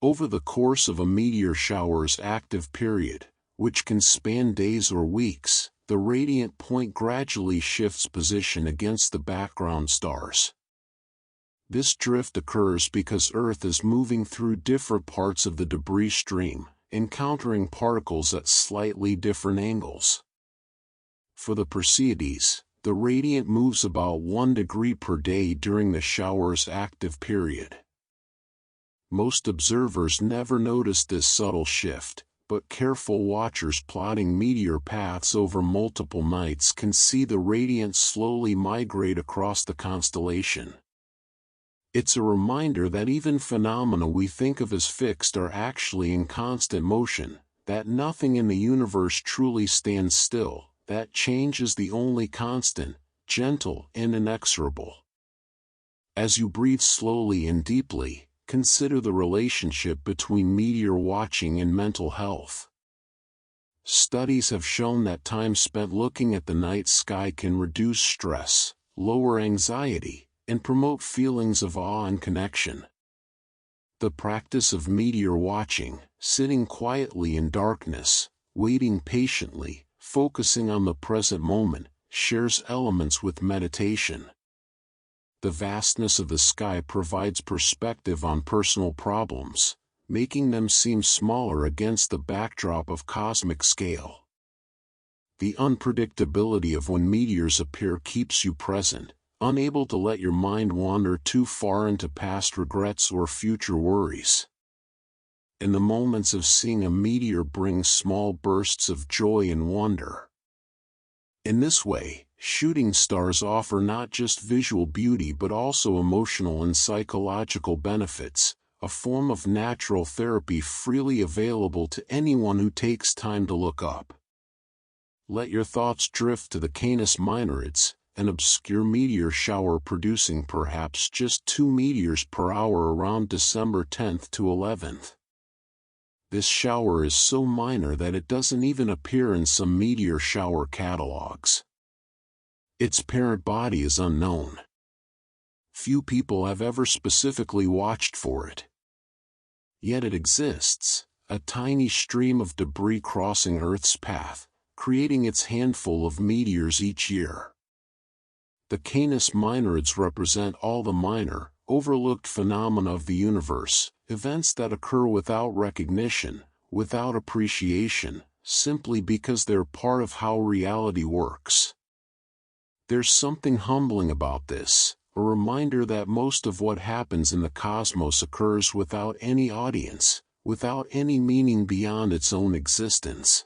Over the course of a meteor shower's active period, which can span days or weeks, the radiant point gradually shifts position against the background stars. This drift occurs because Earth is moving through different parts of the debris stream, encountering particles at slightly different angles. For the Perseids, the radiant moves about 1 degree per day during the shower's active period. Most observers never notice this subtle shift, but careful watchers plotting meteor paths over multiple nights can see the radiant slowly migrate across the constellation. It's a reminder that even phenomena we think of as fixed are actually in constant motion, that nothing in the universe truly stands still, that change is the only constant, gentle and inexorable. As you breathe slowly and deeply, consider the relationship between meteor watching and mental health. Studies have shown that time spent looking at the night sky can reduce stress, lower anxiety, and promote feelings of awe and connection. The practice of meteor watching, sitting quietly in darkness, waiting patiently, focusing on the present moment, shares elements with meditation. The vastness of the sky provides perspective on personal problems, making them seem smaller against the backdrop of cosmic scale. The unpredictability of when meteors appear keeps you present, unable to let your mind wander too far into past regrets or future worries. And the moments of seeing a meteor bring small bursts of joy and wonder. In this way, shooting stars offer not just visual beauty but also emotional and psychological benefits, a form of natural therapy freely available to anyone who takes time to look up. Let your thoughts drift to the Canis Minorids, an obscure meteor shower producing perhaps just 2 meteors per hour around December 10th to 11th. This shower is so minor that it doesn't even appear in some meteor shower catalogs. Its parent body is unknown. Few people have ever specifically watched for it. Yet it exists, a tiny stream of debris crossing Earth's path, creating its handful of meteors each year. The Canis Minorids represent all the minor, overlooked phenomena of the universe, events that occur without recognition, without appreciation, simply because they're part of how reality works. There's something humbling about this, a reminder that most of what happens in the cosmos occurs without any audience, without any meaning beyond its own existence.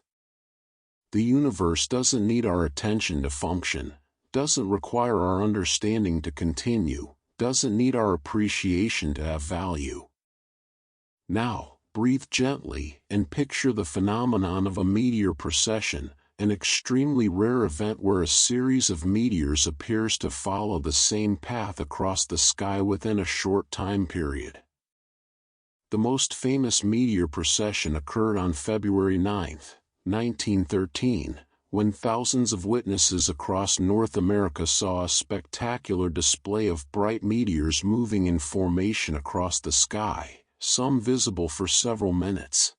The universe doesn't need our attention to function, doesn't require our understanding to continue, doesn't need our appreciation to have value. Now, breathe gently and picture the phenomenon of a meteor procession, an extremely rare event where a series of meteors appears to follow the same path across the sky within a short time period. The most famous meteor procession occurred on February 9, 1913, when thousands of witnesses across North America saw a spectacular display of bright meteors moving in formation across the sky, some visible for several minutes.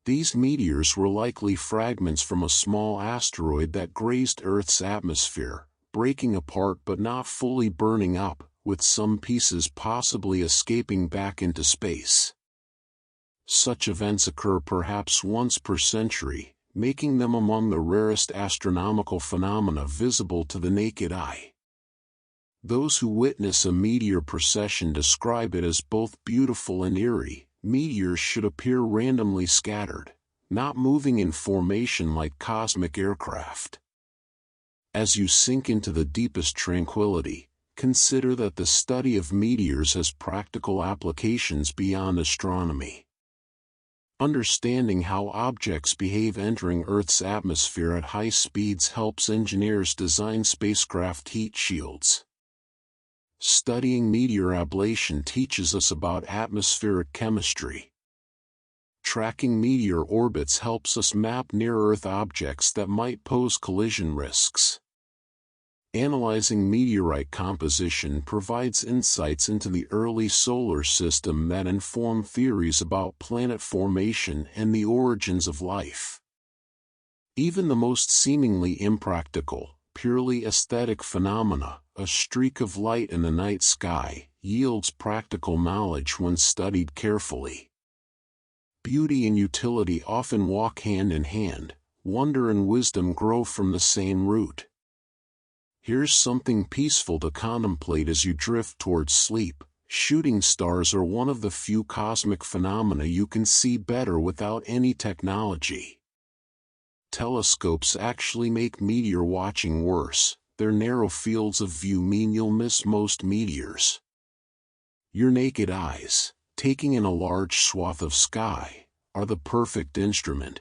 These meteors were likely fragments from a small asteroid that grazed Earth's atmosphere, breaking apart but not fully burning up, with some pieces possibly escaping back into space. Such events occur perhaps once per century, making them among the rarest astronomical phenomena visible to the naked eye. Those who witness a meteor procession describe it as both beautiful and eerie. Meteors should appear randomly scattered, not moving in formation like cosmic aircraft. As you sink into the deepest tranquility, consider that the study of meteors has practical applications beyond astronomy. Understanding how objects behave entering Earth's atmosphere at high speeds helps engineers design spacecraft heat shields. Studying meteor ablation teaches us about atmospheric chemistry. Tracking meteor orbits helps us map near-Earth objects that might pose collision risks. Analyzing meteorite composition provides insights into the early solar system that inform theories about planet formation and the origins of life. Even the most seemingly impractical, purely aesthetic phenomena, a streak of light in the night sky, yields practical knowledge when studied carefully. Beauty and utility often walk hand in hand, wonder and wisdom grow from the same root. Here's something peaceful to contemplate as you drift towards sleep. Shooting stars are one of the few cosmic phenomena you can see better without any technology. Telescopes actually make meteor watching worse. Their narrow fields of view mean you'll miss most meteors. Your naked eyes, taking in a large swath of sky, are the perfect instrument.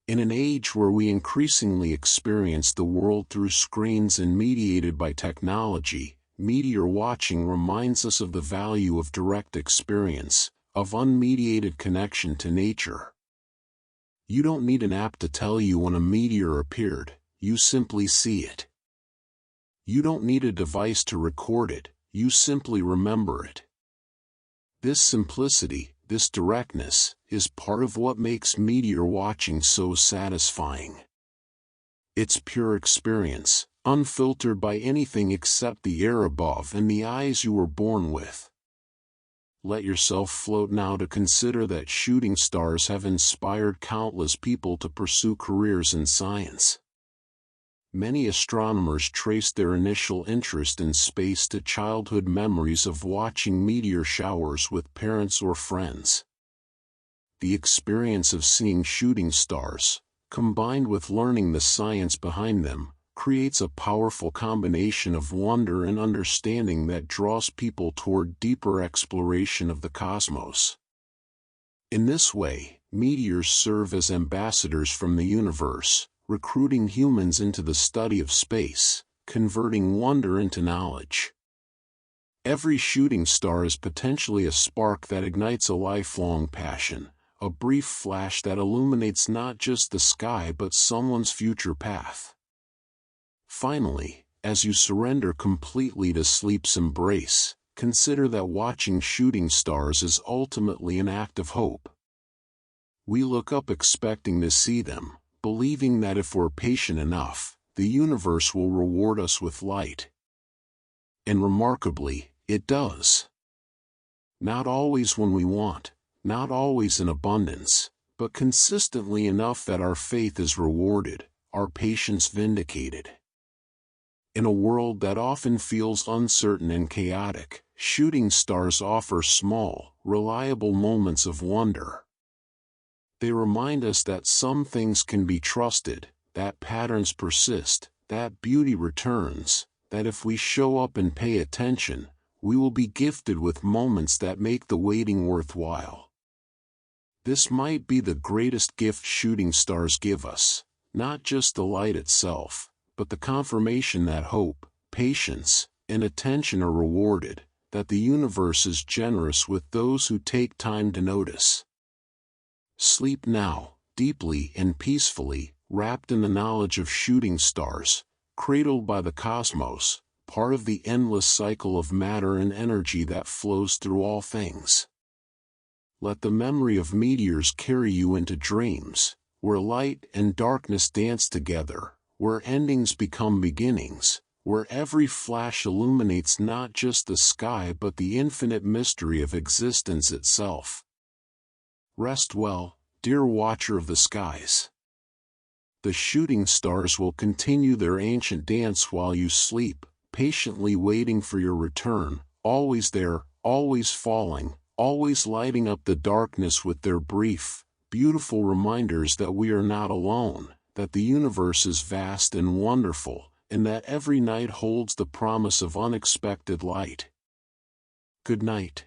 In an age where we increasingly experience the world through screens and mediated by technology, meteor watching reminds us of the value of direct experience, of unmediated connection to nature. You don't need an app to tell you when a meteor appeared, you simply see it. You don't need a device to record it, you simply remember it. This simplicity, this directness, is part of what makes meteor watching so satisfying. It's pure experience, unfiltered by anything except the air above and the eyes you were born with. Let yourself float now to consider that shooting stars have inspired countless people to pursue careers in science. Many astronomers trace their initial interest in space to childhood memories of watching meteor showers with parents or friends. The experience of seeing shooting stars, combined with learning the science behind them, creates a powerful combination of wonder and understanding that draws people toward deeper exploration of the cosmos. In this way, meteors serve as ambassadors from the universe, recruiting humans into the study of space, converting wonder into knowledge. Every shooting star is potentially a spark that ignites a lifelong passion, a brief flash that illuminates not just the sky but someone's future path. Finally, as you surrender completely to sleep's embrace, consider that watching shooting stars is ultimately an act of hope. We look up expecting to see them, believing that if we're patient enough, the universe will reward us with light. And remarkably, it does. Not always when we want, not always in abundance, but consistently enough that our faith is rewarded, our patience vindicated. In a world that often feels uncertain and chaotic, shooting stars offer small, reliable moments of wonder. They remind us that some things can be trusted, that patterns persist, that beauty returns, that if we show up and pay attention, we will be gifted with moments that make the waiting worthwhile. This might be the greatest gift shooting stars give us, not just the light itself, but the confirmation that hope, patience, and attention are rewarded, that the universe is generous with those who take time to notice. Sleep now, deeply and peacefully, wrapped in the knowledge of shooting stars, cradled by the cosmos, part of the endless cycle of matter and energy that flows through all things. Let the memory of meteors carry you into dreams, where light and darkness dance together, where endings become beginnings, where every flash illuminates not just the sky but the infinite mystery of existence itself. Rest well, dear watcher of the skies. The shooting stars will continue their ancient dance while you sleep, patiently waiting for your return, always there, always falling, always lighting up the darkness with their brief, beautiful reminders that we are not alone, that the universe is vast and wonderful, and that every night holds the promise of unexpected light. Good night.